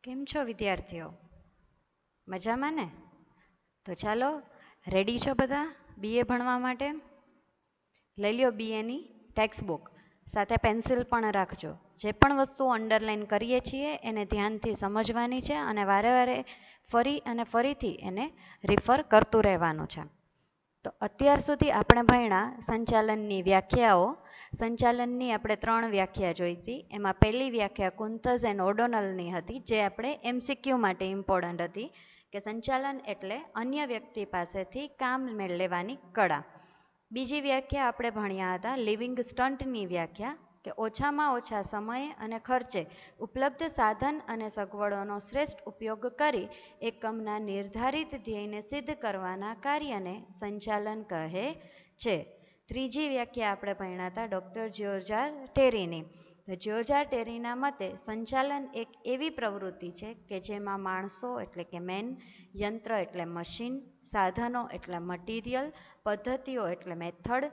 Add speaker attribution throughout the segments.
Speaker 1: કેમ છો વિદ્યાર્થીઓ? મજામાં ને? તો ચાલો, રેડી છો બધા બીએ ભણવા માટે? લઈ લ્યો બીએની ટેક્સ્ટ બુક, સાથે પેન્સિલ પણ રાખજો. જે પણ વસ્તુ અંડરલાઈન કરીએ છીએ એને ધ્યાનથી સમજવાની છે અને વારે વારે ફરી અને ફરીથી એને રિફર કરતું રહેવાનું છે. તો અત્યાર સુધી આપણે ભણ્યા સંચાલનની વ્યાખ્યાઓ. સંચાલનની આપણે 3 વ્યાખ્યા જોઈ હતી. એમાં પહેલી વ્યાખ્યા કુંતઝ એન્ડ ઓડોનલની હતી, જે આપણે એમસીક્યુ માટે ઇમ્પોર્ટન્ટ હતી, કે સંચાલન એટલે અન્ય વ્યક્તિ પાસેથી કામ મેળવવાની કળા. બીજી વ્યાખ્યા આપણે ભણ્યા હતા લિવિંગ સ્ટન્ટની વ્યાખ્યા, કે ઓછામાં ઓછા સમયે અને ખર્ચે ઉપલબ્ધ સાધન અને સગવડોનો શ્રેષ્ઠ ઉપયોગ કરી એકમના નિર્ધારિત ધ્યેયને સિદ્ધ કરવાના કાર્યને સંચાલન કહે છે. ત્રીજી વ્યાખ્યા આપણે ભણ્યા હતા ડૉક્ટર જ્યોર્જા ટેરીની. જ્યોર્જા ટેરીના મતે સંચાલન એક એવી પ્રવૃત્તિ છે કે જેમાં માણસો એટલે કે મેન, યંત્ર એટલે મશીન, સાધનો એટલે મટીરિયલ, પદ્ધતિઓ એટલે મેથડ,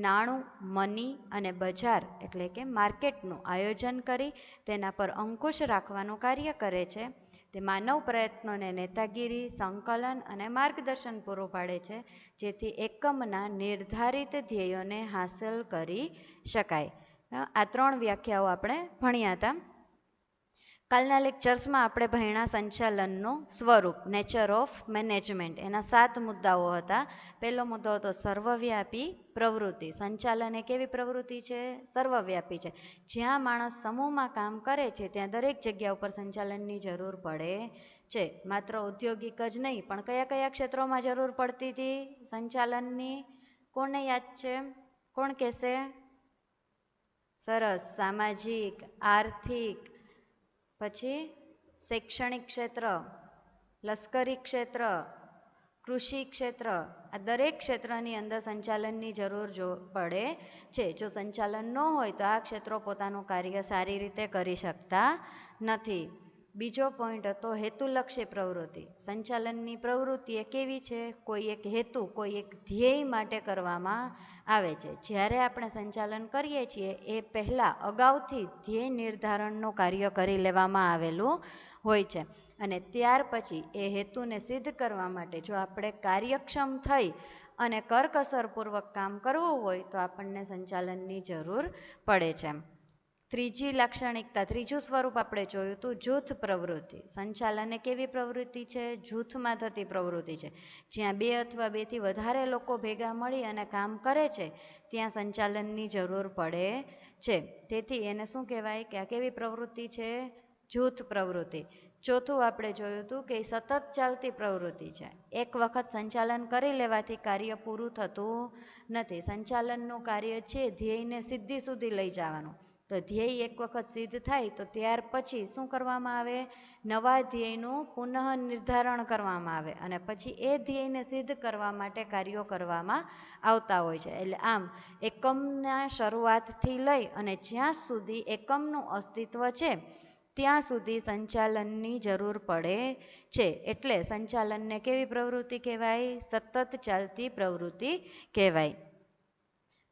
Speaker 1: નાણું, મની અને બજાર એટલે કે માર્કેટનું આયોજન કરી તેના પર અંકુશ રાખવાનું કાર્ય કરે છે. તે માનવ પ્રયત્નોને નેતાગીરી, સંકલન અને માર્ગદર્શન પૂરું પાડે છે, જેથી એકમના નિર્ધારિત ધ્યેયોને હાંસલ કરી શકાય. આ 3 વ્યાખ્યાઓ આપણે ભણ્યા હતા. કાલના લેક્ચર્સમાં આપણે ભણ્યા સંચાલનનું સ્વરૂપ, નેચર ઓફ મેનેજમેન્ટ. એના 7 મુદ્દાઓ હતા. પહેલો મુદ્દો હતો સર્વવ્યાપી પ્રવૃત્તિ. સંચાલન એક એવી પ્રવૃત્તિ છે, સર્વવ્યાપી છે. જ્યાં માણસ સમૂહમાં કામ કરે છે ત્યાં દરેક જગ્યા ઉપર સંચાલનની જરૂર પડે છે. માત્ર ઔદ્યોગિક જ નહીં, પણ કયા કયા ક્ષેત્રોમાં જરૂર પડતી હતી સંચાલનની? કોને યાદ છે? કોણ કહેશે? સરસ. સામાજિક, આર્થિક, પછી શૈક્ષણિક ક્ષેત્ર, લશ્કરી ક્ષેત્ર, કૃષિ ક્ષેત્ર, આ દરેક ક્ષેત્રની અંદર સંચાલનની જરૂર પડે છે. જો સંચાલન ન હોય તો આ ક્ષેત્રો પોતાનું કાર્ય સારી રીતે કરી શકતા નથી. બીજો પોઈન્ટ હતો હેતુલક્ષી પ્રવૃત્તિ. સંચાલનની પ્રવૃત્તિ એ કેવી છે? કોઈ એક હેતુ, કોઈ એક ધ્યેય માટે કરવામાં આવે છે. જ્યારે આપણે સંચાલન કરીએ છીએ એ પહેલાં અગાઉથી ધ્યેય નિર્ધારણનું કાર્ય કરી લેવામાં આવેલું હોય છે, અને ત્યાર પછી એ હેતુને સિદ્ધ કરવા માટે જો આપણે કાર્યક્ષમ થઈ અને કરકસરપૂર્વક કામ કરવું હોય તો આપણને સંચાલનની જરૂર પડે છે. ત્રીજી લાક્ષણિકતા, ત્રીજું સ્વરૂપ આપણે જોયું હતું જૂથ પ્રવૃત્તિ. સંચાલન એક એવી પ્રવૃત્તિ છે, જૂથમાં થતી પ્રવૃત્તિ છે. જ્યાં 2 અથવા 2 થી વધારે લોકો ભેગા મળી અને કામ કરે છે ત્યાં સંચાલનની જરૂર પડે છે. તેથી એને શું કહેવાય કે આ કેવી પ્રવૃત્તિ છે? જૂથ પ્રવૃત્તિ. ચોથું આપણે જોયું હતું કે સતત ચાલતી પ્રવૃત્તિ છે. એક વખત સંચાલન કરી લેવાથી કાર્ય પૂરું થતું નથી. સંચાલનનું કાર્ય છે ધ્યેયને સિદ્ધિ સુધી લઈ જવાનું. તો ધ્યેય એક વખત સિદ્ધ થાય તો ત્યાર પછી શું કરવામાં આવે? નવા ધ્યેયનું પુનઃ નિર્ધારણ કરવામાં આવે અને પછી એ ધ્યેયને સિદ્ધ કરવા માટે કાર્યો કરવામાં આવતા હોય છે. એટલે આમ એકમના શરૂઆતથી લઈ અને જ્યાં સુધી એકમનું અસ્તિત્વ છે ત્યાં સુધી સંચાલનની જરૂર પડે છે. એટલે સંચાલનને કેવી પ્રવૃત્તિ કહેવાય? સતત ચાલતી પ્રવૃત્તિ કહેવાય.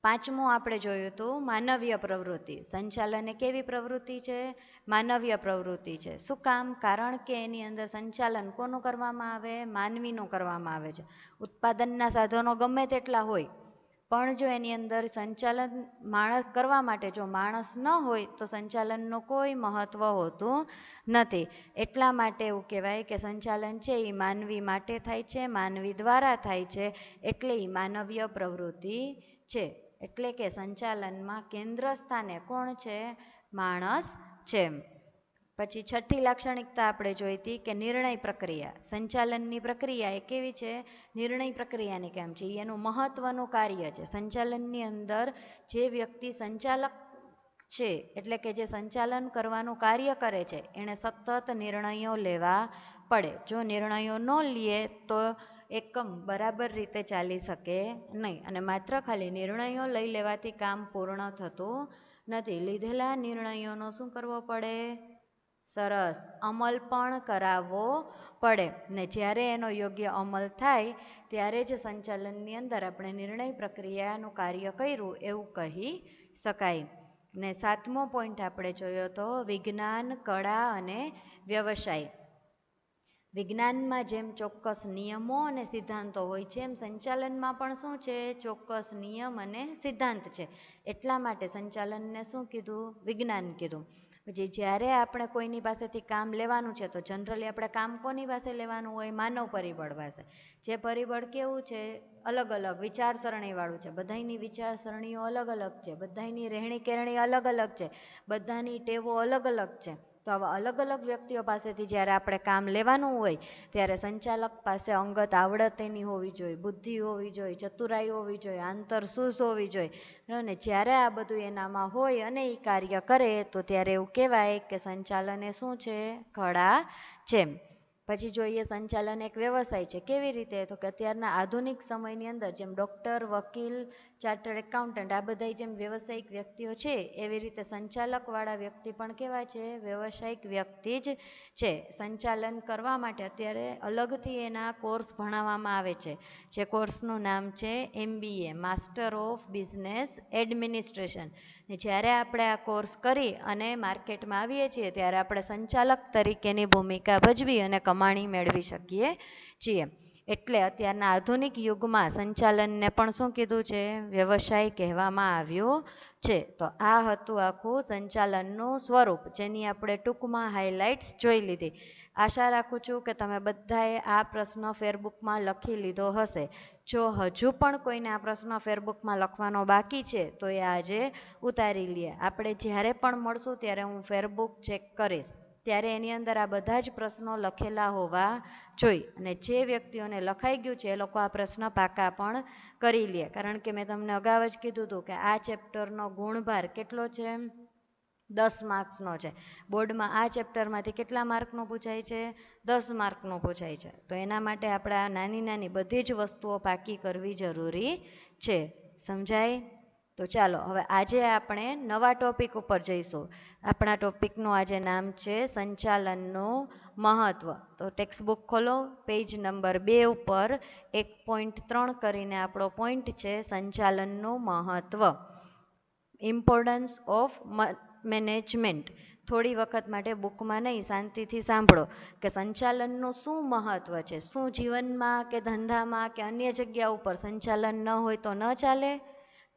Speaker 1: પાંચમું આપણે જોયું હતું માનવીય પ્રવૃત્તિ. સંચાલન એ કેવી પ્રવૃત્તિ છે? માનવીય પ્રવૃત્તિ છે. શું કામ? કારણ કે એની અંદર સંચાલન કોનું કરવામાં આવે? માનવીનું કરવામાં આવે છે. ઉત્પાદનના સાધનો ગમે તેટલા હોય, પણ જો એની અંદર સંચાલન માણસ કરવા માટે જો માણસ ન હોય તો સંચાલનનું કોઈ મહત્ત્વ હોતું નથી. એટલા માટે એવું કહેવાય કે સંચાલન છે એ માનવી માટે થાય છે, માનવી દ્વારા થાય છે, એટલે એ માનવીય પ્રવૃત્તિ છે. એટલે કે સંચાલનમાં કેન્દ્ર સ્થાને કોણ છે? માણસ છે. પછી છઠ્ઠી લાક્ષણિકતા આપણે જોઈ હતી કે નિર્ણય પ્રક્રિયા. સંચાલનની પ્રક્રિયા એ કેવી છે? નિર્ણય પ્રક્રિયાની કેમ છે? એનું મહત્ત્વનું કાર્ય છે. સંચાલનની અંદર જે વ્યક્તિ સંચાલક છે એટલે કે જે સંચાલન કરવાનું કાર્ય કરે છે એણે સતત નિર્ણયો લેવા પડે. જો નિર્ણયો ન લે તો એકમ બરાબર રીતે ચાલી શકે નહીં. અને માત્ર ખાલી નિર્ણયો લઈ લેવાથી કામ પૂર્ણ થતું નથી. લીધેલા નિર્ણયોનો શું કરવો પડે? સરસ, અમલ પણ કરાવવો પડે. ને જ્યારે એનો યોગ્ય અમલ થાય ત્યારે જ સંચાલનની અંદર આપણે નિર્ણય પ્રક્રિયાનું કાર્ય કર્યું એવું કહી શકાય. ને 7મો પોઈન્ટ આપણે જોયો તો વિજ્ઞાન, કળા અને વ્યવસાય. વિજ્ઞાનમાં જેમ ચોક્કસ નિયમો અને સિદ્ધાંતો હોય છે એમ સંચાલનમાં પણ શું છે? ચોક્કસ નિયમ અને સિદ્ધાંત છે. એટલા માટે સંચાલનને શું કીધું? વિજ્ઞાન કીધું. પછી જ્યારે આપણે કોઈની પાસેથી કામ લેવાનું છે તો જનરલી આપણે કામ કોની પાસે લેવાનું હોય? માનવ પરિબળ પાસે. જે પરિબળ કેવું છે? અલગ અલગ વિચારસરણીવાળું છે. બધાની વિચારસરણીઓ અલગ અલગ છે, બધાની રહેણી કેરણી અલગ અલગ છે, બધાની ટેવો અલગ અલગ છે. તો આવા અલગ અલગ વ્યક્તિઓ પાસેથી જ્યારે આપણે કામ લેવાનું હોય ત્યારે સંચાલક પાસે અંગત આવડત એની હોવી જોઈએ, બુદ્ધિ હોવી જોઈએ, ચતુરાઈ હોવી જોઈએ, આંતરસૂઝ હોવી જોઈએ. અને જ્યારે આ બધું એનામાં હોય અને એ કાર્ય કરે તો ત્યારે એવું કહેવાય કે સંચાલન એ શું છે? કળા છે. પછી જોઈએ સંચાલન એક વ્યવસાય છે. કેવી રીતે? તો કે અત્યારના આધુનિક સમયની અંદર જેમ ડૉક્ટર, વકીલ, ચાર્ટર્ડ એકાઉન્ટન્ટ આ બધા જેમ વ્યવસાયિક વ્યક્તિઓ છે એવી રીતે સંચાલકવાળા વ્યક્તિ પણ કેવા છે? વ્યવસાયિક વ્યક્તિ જ છે. સંચાલન કરવા માટે અત્યારે અલગથી એના કોર્સ ભણાવવામાં આવે છે. જે કોર્સનું નામ છે MBA, master of business administration. ને જ્યારે આપણે આ કોર્સ કરી અને માર્કેટમાં આવીએ છીએ ત્યારે આપણે સંચાલક તરીકેની ભૂમિકા ભજવી અને કમાણી મેળવી શકીએ છીએ. એટલે અત્યારના આધુનિક યુગમાં સંચાલનને પણ શું કીધું છે? વ્યવસાય કહેવામાં આવ્યું છે. તો આ હતું આખું સંચાલનનું સ્વરૂપ, જેની આપણે ટૂંકમાં હાઇલાઇટ્સ જોઈ લીધી. આશા રાખું છું કે તમે બધાએ આ પ્રશ્ન ફેરબુકમાં લખી લીધો હશે. જો હજુ પણ કોઈને આ પ્રશ્ન ફેરબુકમાં લખવાનો બાકી છે તો એ આજે ઉતારી લે. આપણે જ્યારે પણ મળશું ત્યારે હું ફેરબુક ચેક કરીશ, ત્યારે એની અંદર આ બધા જ પ્રશ્નો લખેલા હોવા જોઈએ. અને જે વ્યક્તિઓને લખાઈ ગયું છે એ લોકો આ પ્રશ્ન પાકા પણ કરી લે. કારણ કે મેં તમને અગાઉ જ કીધું હતું કે આ ચેપ્ટરનો ગુણભાર કેટલો છે? 10 માર્ક્સનો છે. બોર્ડમાં આ ચેપ્ટરમાંથી કેટલા માર્કનું પૂછાય છે? 10 માર્કનું પૂછાય છે. તો એના માટે આપણે આ નાની નાની બધી જ વસ્તુઓ પાકી કરવી જરૂરી છે. સમજાય? તો ચાલો હવે આજે આપણે નવા ટોપિક ઉપર જઈશું. આપણા ટોપિકનું આજે નામ છે સંચાલનનું મહત્વ. તો ટેક્સ્ટ બુક ખોલો, પેજ નંબર 2 ઉપર 1.3 કરીને આપણો પોઈન્ટ છે સંચાલનનું મહત્વ, ઇમ્પોર્ટન્સ ઓફ મેનેજમેન્ટ. થોડી વખત માટે બુકમાં નહીં, શાંતિથી સાંભળો કે સંચાલનનું શું મહત્વ છે. શું જીવનમાં કે ધંધામાં કે અન્ય જગ્યા ઉપર સંચાલન ન હોય તો ન ચાલે?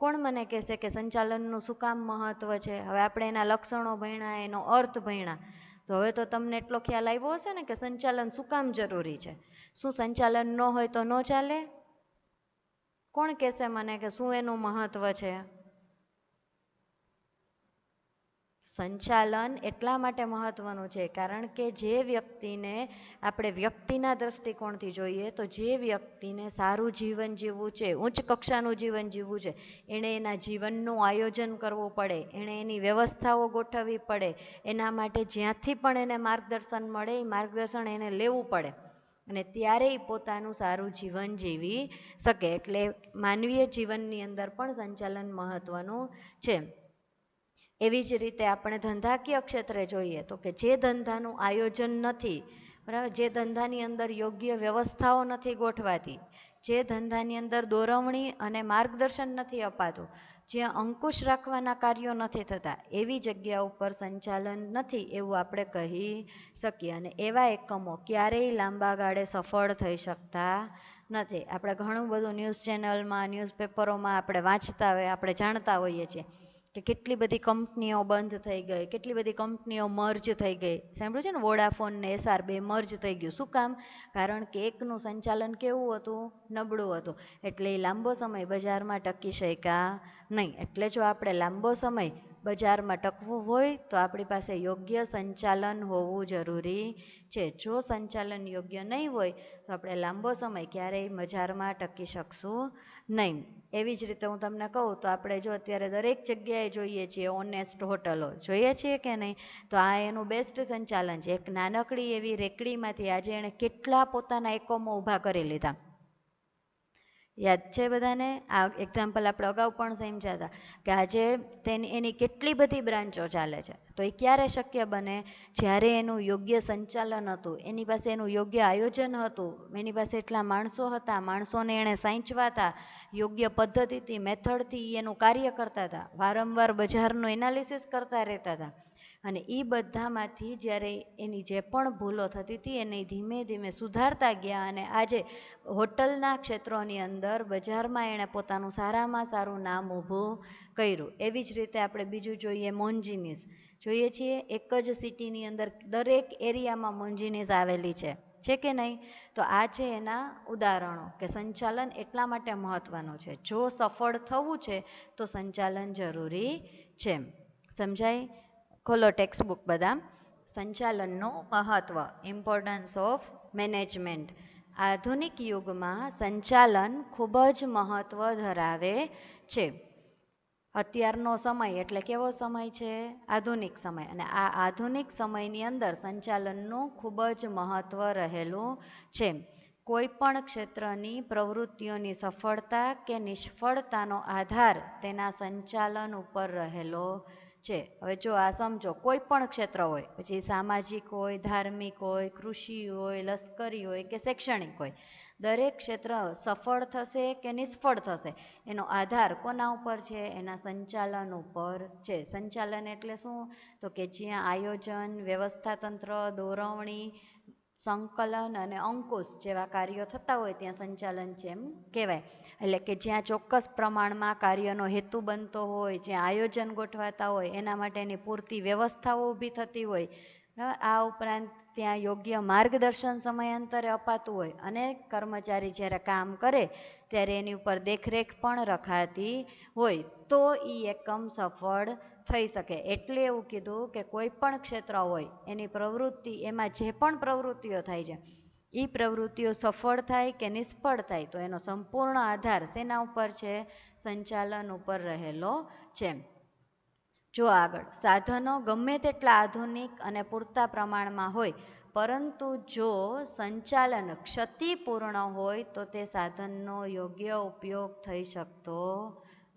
Speaker 1: કોણ મને કહેશે કે સંચાલનનું શું કામ મહત્વ છે? હવે આપણે એના લક્ષણો ભણ્યા, એનો અર્થ ભણ્યા, તો હવે તો તમને એટલો ખ્યાલ આવ્યો હશે ને કે સંચાલન શું કામ જરૂરી છે. શું સંચાલન ન હોય તો ન ચાલે? કોણ કહેશે મને કે શું એનું મહત્વ છે? સંચાલન એટલા માટે મહત્વનું છે કારણ કે જે વ્યક્તિને આપણે વ્યક્તિના દ્રષ્ટિકોણથી જોઈએ તો જે વ્યક્તિને સારું જીવન જીવવું છે, ઉચ્ચ કક્ષાનું જીવન જીવવું છે, એણે એના જીવનનું આયોજન કરવું પડે, એણે એની વ્યવસ્થાઓ ગોઠવવી પડે. એના માટે જ્યાંથી પણ એને માર્ગદર્શન મળે એ માર્ગદર્શન એને લેવું પડે અને ત્યારે એ પોતાનું સારું જીવન જીવી શકે. એટલે માનવીય જીવનની અંદર પણ સંચાલન મહત્વનું છે. એવી જ રીતે આપણે ધંધાકીય ક્ષેત્રે જોઈએ તો કે જે ધંધાનું આયોજન નથી, બરાબર, જે ધંધાની અંદર યોગ્ય વ્યવસ્થાઓ નથી ગોઠવાતી, જે ધંધાની અંદર દોરવણી અને માર્ગદર્શન નથી અપાતું, જ્યાં અંકુશ રાખવાના કાર્યો નથી થતા, એવી જગ્યા ઉપર સંચાલન નથી એવું આપણે કહી શકીએ. અને એવા એકમો ક્યારેય લાંબા ગાળે સફળ થઈ શકતા નથી. આપણે ઘણું બધું ન્યૂઝ ચેનલમાં, ન્યૂઝપેપરોમાં આપણે વાંચતા હોય, આપણે જાણતા હોઈએ છીએ કે કેટલી બધી કંપનીઓ બંધ થઈ ગઈ, કેટલી બધી કંપનીઓ મર્જ થઈ ગઈ. સાંભળ્યું છે ને, વોડાફોન ને SR બે મર્જ થઈ ગયું. શું કામ? કારણ કે એકનું સંચાલન કેવું હતું? નબળું હતું. એટલે એ લાંબો સમય બજારમાં ટકી શક્યા નહીં. એટલે જો આપણે લાંબો સમય બજારમાં ટકવું હોય તો આપણી પાસે યોગ્ય સંચાલન હોવું જરૂરી છે. જો સંચાલન યોગ્ય નહીં હોય તો આપણે લાંબો સમય ક્યારેય બજારમાં ટકી શકશું નહીં. એવી જ રીતે હું તમને કહું તો આપણે જો અત્યારે દરેક જગ્યાએ જોઈએ છીએ ઓનેસ્ટ હોટલો, જોઈએ છીએ કે નહીં? તો આ એનું બેસ્ટ સંચાલન છે. એક નાનકડી એવી રેકડીમાંથી આજે એણે કેટલા પોતાના એકમો ઊભા કરી લીધા. યાદ છે બધાને? આ એક્ઝામ્પલ આપણે અગાઉ પણ સમજ્યા હતા કે આજે એની કેટલી બધી બ્રાન્ચો ચાલે છે. તો એ ક્યારે શક્ય બને? જ્યારે એનું યોગ્ય સંચાલન હતું, એની પાસે એનું યોગ્ય આયોજન હતું, એની પાસે એટલા માણસો હતા, માણસોને એણે સાંચવા હતા, યોગ્ય પદ્ધતિથી મેથડથી એનું કાર્ય કરતા હતા, વારંવાર બજારનું એનાલિસિસ કરતા રહેતા હતા. અને એ બધામાંથી જ્યારે એની જે પણ ભૂલો થતી હતી એને ધીમે ધીમે સુધારતા ગયા અને આજે હોટલના ક્ષેત્રોની અંદર બજારમાં એણે પોતાનું સારામાં સારું નામ ઊભું કર્યું. એવી જ રીતે આપણે બીજું જોઈએ, મોન્જીનીસ જોઈએ છીએ. એક જ સિટીની અંદર દરેક એરિયામાં મોન્જીનીસ આવેલી છે કે નહીં? તો આ છે એના ઉદાહરણો કે સંચાલન એટલા માટે મહત્વનું છે. જો સફળ થવું છે તો સંચાલન જરૂરી છે. સમજાય? ખોલો ટેક્સ્ટ બુક બધા. સંચાલનનું મહત્વ, ઇમ્પોર્ટન્સ ઓફ મેનેજમેન્ટ. આધુનિક યુગમાં સંચાલન ખૂબ જ મહત્વ ધરાવે છે. અત્યારનો સમય એટલે કેવો સમય છે? આધુનિક સમય. અને આ આધુનિક સમયની અંદર સંચાલનનું ખૂબ જ મહત્વ રહેલું છે. કોઈ પણ ક્ષેત્રની પ્રવૃત્તિઓની સફળતા કે નિષ્ફળતાનો આધાર તેના સંચાલન ઉપર રહેલો છે. હવે જો આ સમજો, કોઈ પણ ક્ષેત્ર હોય, પછી સામાજિક હોય, ધાર્મિક હોય, કૃષિ હોય, લશ્કરી હોય કે શૈક્ષણિક હોય, દરેક ક્ષેત્ર સફળ થશે કે નિષ્ફળ થશે એનો આધાર કોના ઉપર છે? એના સંચાલન ઉપર છે. સંચાલન એટલે શું? તો કે જ્યાં આયોજન, વ્યવસ્થાતંત્ર, દોરવણી, સંકલન અને અંકુશ જેવા કાર્યો થતા હોય ત્યાં સંચાલન છે એમ કહેવાય. એટલે કે જ્યાં ચોક્કસ પ્રમાણમાં કાર્યનો હેતુ બનતો હોય, જ્યાં આયોજન ગોઠવાતા હોય, એના માટેની પૂરતી વ્યવસ્થાઓ ઊભી થતી હોય, આ ઉપરાંત ત્યાં યોગ્ય માર્ગદર્શન સમયાંતરે અપાતું હોય અને કર્મચારી જ્યારે કામ કરે ત્યારે એની ઉપર દેખરેખ પણ રખાતી હોય, તો એ એકમ સફળ થઈ શકે. એટલે એવું કીધું કે કોઈ પણ ક્ષેત્ર હોય એની પ્રવૃત્તિ, એમાં જે પણ પ્રવૃત્તિઓ થાય છે એ પ્રવૃત્તિઓ સફળ થાય કે નિષ્ફળ થાય તો એનો સંપૂર્ણ આધાર શેના ઉપર છે? સંચાલન ઉપર રહેલો છે. જો આગળ સાધનો ગમે તેટલા આધુનિક અને પૂરતા પ્રમાણમાં હોય, પરંતુ જો સંચાલન ક્ષતિપૂર્ણ હોય તો તે સાધનનો યોગ્ય ઉપયોગ થઈ શકતો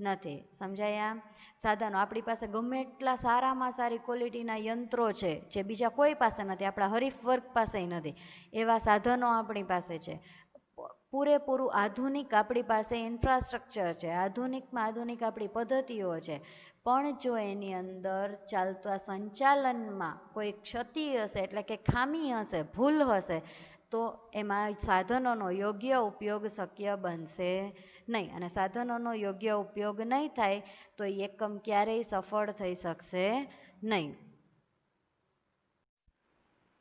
Speaker 1: નથી. સમજાયા? સાધનો આપણી પાસે ગમે એટલા સારામાં સારી ક્વોલિટીના યંત્રો છે જે બીજા કોઈ પાસે નથી, આપણા હરીફ વર્ગ પાસે નથી, એવા સાધનો આપણી પાસે છે. પૂરેપૂરું આધુનિક આપણી પાસે ઇન્ફ્રાસ્ટ્રક્ચર છે, આધુનિકમાં આધુનિક આપણી પદ્ધતિઓ છે, પણ જો એની અંદર ચાલતા સંચાલનમાં કોઈ ક્ષતિ હશે, એટલે કે ખામી હશે, ભૂલ હશે, તો એમાં સાધનોનો યોગ્ય ઉપયોગ શક્ય બનશે નહીં. અને સાધનોનો યોગ્ય ઉપયોગ નહીં થાય તો એ એકમ ક્યારેય સફળ થઈ શકશે નહીં.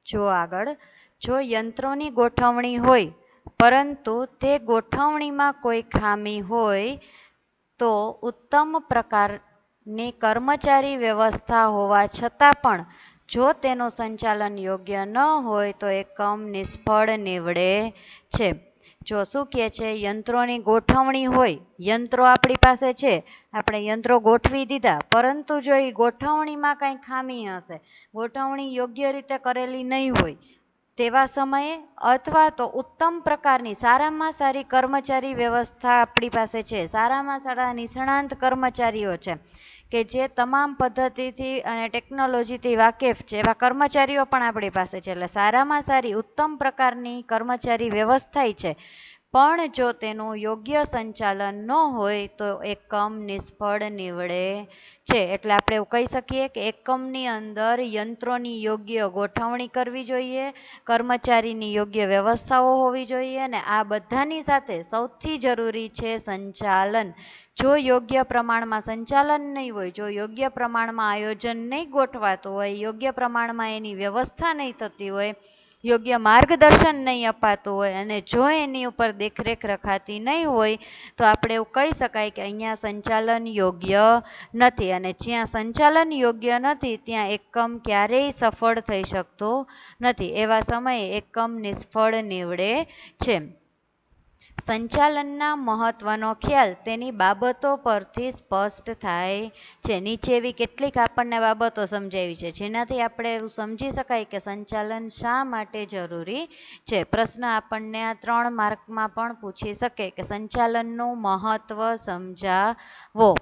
Speaker 1: જો આગળ, જો યંત્રોની ગોઠવણી હોય પરંતુ તે ગોઠવણીમાં કોઈ ખામી હોય તો ઉત્તમ પ્રકારની કર્મચારી વ્યવસ્થા હોવા છતાં પણ જો તેનું સંચાલન યોગ્ય ન હોય તો એકમ નિષ્ફળ નીવડે છે. જો શું કહે છે? યંત્રોની ગોઠવણી હોય, યંત્રો આપણી પાસે છે, આપણે યંત્રો ગોઠવી દીધા, પરંતુ જો એ ગોઠવણીમાં કંઈ ખામી હશે, ગોઠવણી યોગ્ય રીતે કરેલી નહીં હોય તેવા સમયે, અથવા તો ઉત્તમ પ્રકારની સારામાં સારી કર્મચારી વ્યવસ્થા આપણી પાસે છે, સારામાં સારા નિષ્ણાંત કર્મચારીઓ છે કે જે તમામ પદ્ધતિથી અને ટેકનોલોજીથી વાકેફ છે, એવા કર્મચારીઓ પણ આપણી પાસે છે, એટલે સારામાં સારી ઉત્તમ પ્રકારની કર્મચારી વ્યવસ્થા છે, પણ જો તેનું યોગ્ય સંચાલન ન હોય તો એકમ નિષ્ફળ નીવડે છે. એટલે આપણે એવું કહી શકીએ કે એકમની અંદર યંત્રોની યોગ્ય ગોઠવણી કરવી જોઈએ, કર્મચારીની યોગ્ય વ્યવસ્થાઓ હોવી જોઈએ, અને આ બધાની સાથે સૌથી જરૂરી છે સંચાલન. જો યોગ્ય પ્રમાણમાં સંચાલન નહીં હોય, જો યોગ્ય પ્રમાણમાં આયોજન નહીં ગોઠવાતું હોય, યોગ્ય પ્રમાણમાં એની વ્યવસ્થા નહીં થતી હોય, યોગ્ય માર્ગદર્શન નહીં અપાતું હોય, અને જો એની ઉપર દેખરેખ રખાતી નહીં હોય તો આપણે એવું કહી શકાય કે અહીંયા સંચાલન યોગ્ય નથી. અને જ્યાં સંચાલન યોગ્ય નથી ત્યાં એકમ ક્યારેય સફળ થઈ શકતો નથી. એવા સમયે એકમ નિષ્ફળ નીવડે છે. સંચાલનના મહત્વનો ખ્યાલ તેની બાબતો પરથી સ્પષ્ટ થાય છે. નીચે એવી કેટલીક આપણને બાબતો સમજાવી છે જેનાથી આપણે એવું સમજી શકાય કે સંચાલન શા માટે જરૂરી છે. પ્રશ્ન આપણને આ 3 માર્કમાં પણ પૂછી શકે કે સંચાલનનું મહત્વ સમજાવો.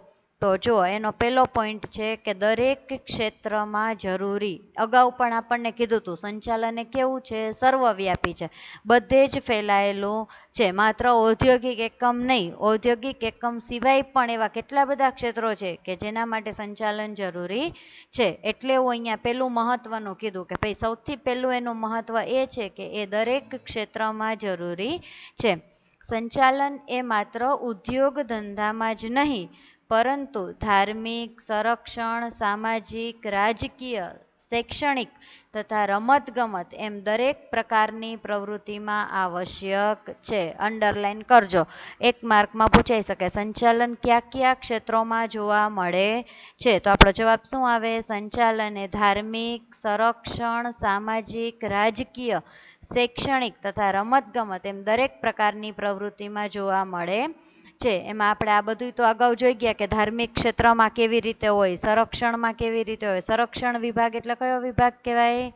Speaker 1: તો જુઓ, એનો પહેલો પોઈન્ટ છે કે દરેક ક્ષેત્રમાં જરૂરી. અગાઉ પણ આપણને કીધું હતું સંચાલન એ કેવું છે, સર્વવ્યાપી છે, બધે જ ફેલાયેલું છે. માત્ર ઔદ્યોગિક એકમ નહીં, ઔદ્યોગિક એકમ સિવાય પણ એવા કેટલા બધા ક્ષેત્રો છે કે જેના માટે સંચાલન જરૂરી છે. એટલે હું અહીંયા પહેલું મહત્વનું કીધું કે ભાઈ સૌથી પહેલું એનું મહત્વ એ છે કે એ દરેક ક્ષેત્રમાં જરૂરી છે. સંચાલન એ માત્ર ઉદ્યોગ ધંધામાં જ નહીં પરંતુ ધાર્મિક, સંરક્ષણ, સામાજિક, રાજકીય, શૈક્ષણિક તથા રમતગમત એમ દરેક પ્રકારની પ્રવૃત્તિમાં આવશ્યક છે. અંડરલાઈન કરજો, 1 માર્કમાં પૂછાઈ શકે સંચાલન કયા કયા ક્ષેત્રોમાં જોવા મળે છે. તો આપણો જવાબ શું આવે? સંચાલન એ ધાર્મિક, સંરક્ષણ, સામાજિક, રાજકીય, શૈક્ષણિક તથા રમતગમત એમ દરેક પ્રકારની પ્રવૃત્તિમાં જોવા મળે છે. એમાં આપણે આ બધું તો અગાઉ જોઈ ગયા કે ધાર્મિક ક્ષેત્રમાં કેવી રીતે હોય, સંરક્ષણમાં કેવી રીતે હોય. સંરક્ષણ વિભાગ એટલે કયો વિભાગ કહેવાય?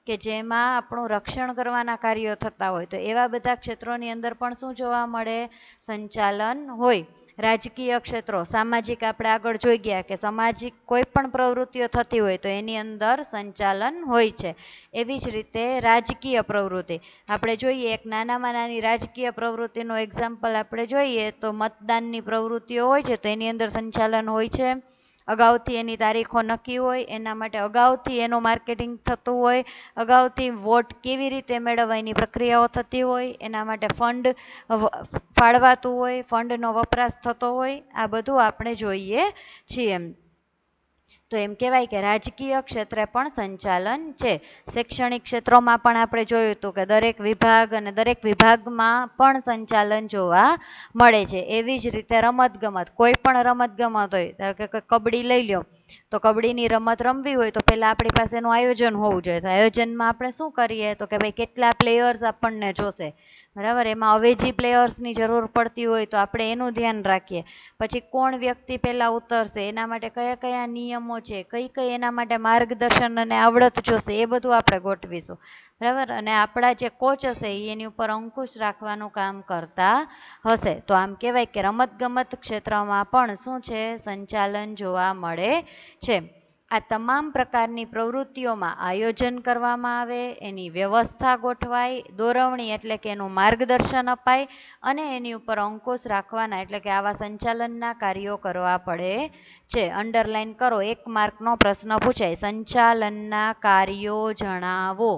Speaker 1: કે જેમાં આપણું રક્ષણ કરવાના કાર્યો થતા હોય. તો એવા બધા ક્ષેત્રોની અંદર પણ શું જોવા મળે? સંચાલન હોય. રાજકીય ક્ષેત્રો, સામાજિક આપણે આગળ જોઈ ગયા કે સામાજિક કોઈ પણ પ્રવૃત્તિઓ થતી હોય તો એની અંદર સંચાલન હોય છે. એવી જ રીતે રાજકીય પ્રવૃત્તિ આપણે જોઈએ, એક નાનામાં નાની રાજકીય પ્રવૃત્તિનું એક્ઝામ્પલ આપણે જોઈએ તો મતદાનની પ્રવૃત્તિઓ હોય છે તો એની અંદર સંચાલન હોય છે. અગાઉથી એની તારીખો નક્કી હોય, એના માટે અગાઉથી એનું માર્કેટિંગ થતું હોય, અગાઉથી વોટ કેવી રીતે મેળવવા એની પ્રક્રિયાઓ થતી હોય, એના માટે ફંડ ફાળવાતું હોય, ફંડનો વપરાશ થતો હોય, આ બધું આપણે જોઈએ છીએ. તો એમ કહેવાય કે રાજકીય ક્ષેત્રે પણ સંચાલન છે. શૈક્ષણિક ક્ષેત્રોમાં પણ આપણે જોયું હતું કે દરેક વિભાગ અને દરેક વિભાગમાં પણ સંચાલન જોવા મળે છે. એવી જ રીતે રમતગમત, કોઈ પણ રમતગમત હોય, ધારો કે કબડ્ડી લઈ લો તો કબડ્ડીની રમત રમવી હોય તો પહેલાં આપણી પાસે એનું આયોજન હોવું જોઈએ. તો આયોજનમાં આપણે શું કરીએ તો કે ભાઈ કેટલા પ્લેયર્સ આપણને જોશે, બરાબર, એમાં અવેજી પ્લેયર્સની જરૂર પડતી હોય તો આપણે એનું ધ્યાન રાખીએ. પછી કોણ વ્યક્તિ પહેલાં ઉતરશે, એના માટે કયા કયા નિયમો છે, કઈ કઈ એના માટે માર્ગદર્શન અને આવડત જોશે, એ બધું આપણે ગોઠવીશું, બરાબર. અને આપણા જે કોચ હશે એની ઉપર અંકુશ રાખવાનું કામ કરતા હશે. તો આમ કહેવાય કે રમતગમત ક્ષેત્રમાં પણ શું છે? સંચાલન જોવા મળે છે. આ તમામ પ્રકારની પ્રવૃત્તિઓમાં આયોજન કરવામાં આવે, એની વ્યવસ્થા ગોઠવાય, દોરવણી એટલે કે એનું માર્ગદર્શન અપાય અને એની ઉપર અંકુશ રાખવાના એટલે કે આવા સંચાલનના કાર્યો કરવા પડે છે. અંડરલાઈન કરો, 1 માર્કનો પ્રશ્ન પૂછાય, સંચાલનના કાર્યો જણાવો.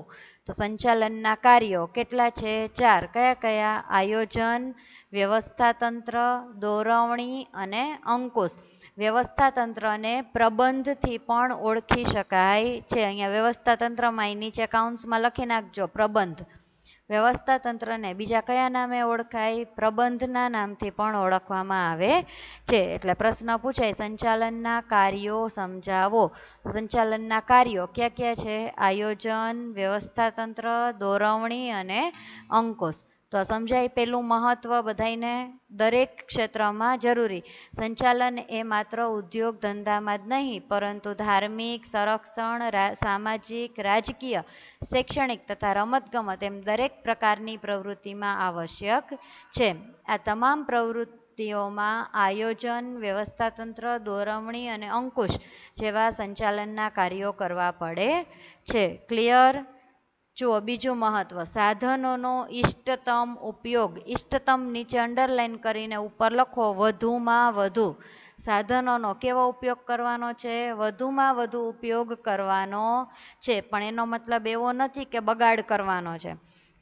Speaker 1: તો સંચાલનના કાર્યો કેટલા છે? 4. કયા કયા? આયોજન, વ્યવસ્થાતંત્ર, દોરવણી અને અંકુશ. વ્યવસ્થાતંત્રને પ્રબંધથી પણ ઓળખી શકાય છે. અહીંયા વ્યવસ્થાતંત્રમાં નીચે કાઉન્ટ્સમાં લખી નાખજો પ્રબંધ. વ્યવસ્થાતંત્રને બીજા કયા નામે ઓળખાય? પ્રબંધના નામથી પણ ઓળખવામાં આવે છે. એટલે પ્રશ્ન પૂછાય સંચાલનના કાર્યો સમજાવો. સંચાલનના કાર્યો કયા કયા છે? આયોજન, વ્યવસ્થાતંત્ર, દોરવણી અને અંકુશ. તો સમજાય પેલું મહત્વ બધાને. દરેક ક્ષેત્રમાં જરૂરી. સંચાલન એ માત્ર ઉદ્યોગ ધંધામાં જ નહીં પરંતુ ધાર્મિક, સંરક્ષણ, સામાજિક, રાજકીય, શૈક્ષણિક તથા રમતગમત એમ દરેક પ્રકારની પ્રવૃત્તિમાં આવશ્યક છે. આ તમામ પ્રવૃત્તિઓમાં આયોજન, વ્યવસ્થાતંત્ર, દોરવણી અને અંકુશ જેવા સંચાલનના કાર્યો કરવા પડે છે. ક્લિયર? જુઓ, બીજું મહત્વ, સાધનોનો ઇષ્ટતમ ઉપયોગ. ઇષ્ટતમ નીચે અંડરલાઈન કરીને ઉપર લખો વધુમાં વધુ. સાધનોનો કેવો ઉપયોગ કરવાનો છે? વધુમાં વધુ ઉપયોગ કરવાનો છે. પણ એનો મતલબ એવો નથી કે બગાડ કરવાનો છે.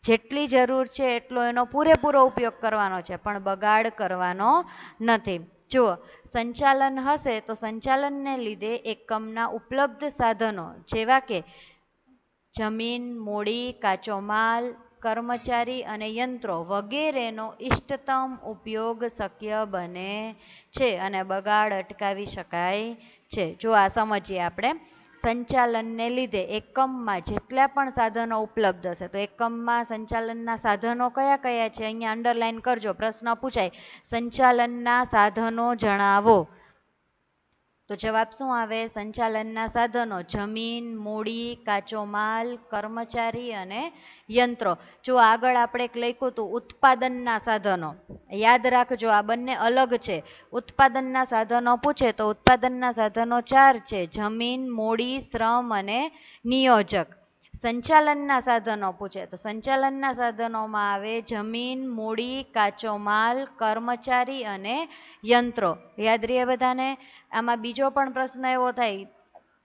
Speaker 1: જેટલી જરૂર છે એટલો એનો પૂરેપૂરો ઉપયોગ કરવાનો છે, પણ બગાડ કરવાનો નથી. જુઓ, સંચાલન હશે તો સંચાલનને લીધે એકમના ઉપલબ્ધ સાધનો જેવા કે જમીન, મૂડી, કાચો માલ, કર્મચારી અને યંત્રો વગેરેનો ઇષ્ટતમ ઉપયોગ શક્ય બને છે અને બગાડ અટકાવી શકાય છે. જો આ સમજીએ આપણે. સંચાલનને લીધે એકમમાં જેટલા પણ સાધનો ઉપલબ્ધ હશે, તો એકમમાં સંચાલનના સાધનો કયા કયા છે અહીંયા અંડરલાઈન કરજો. પ્રશ્ન પૂછાય સંચાલનના સાધનો જણાવો, તો જવાબ શું આવે? સંચાલનના સાધનો જમીન, મૂડી, કાચો માલ, કર્મચારી અને યંત્રો. જો આગળ આપણે લખ્યું હતું ઉત્પાદનના સાધનો, યાદ રાખજો આ બંને અલગ છે. ઉત્પાદનના સાધનો પૂછે તો ઉત્પાદનના સાધનો 4 છે: જમીન, મૂડી, શ્રમ અને નિયોજક. સંચાલનના સાધનો પૂછે તો સંચાલનના સાધનોમાં આવે જમીન, મૂડી, કાચો માલ, કર્મચારી અને યંત્રો. યાદ રહે બધાને? આમાં બીજો પણ પ્રશ્ન એવો થાય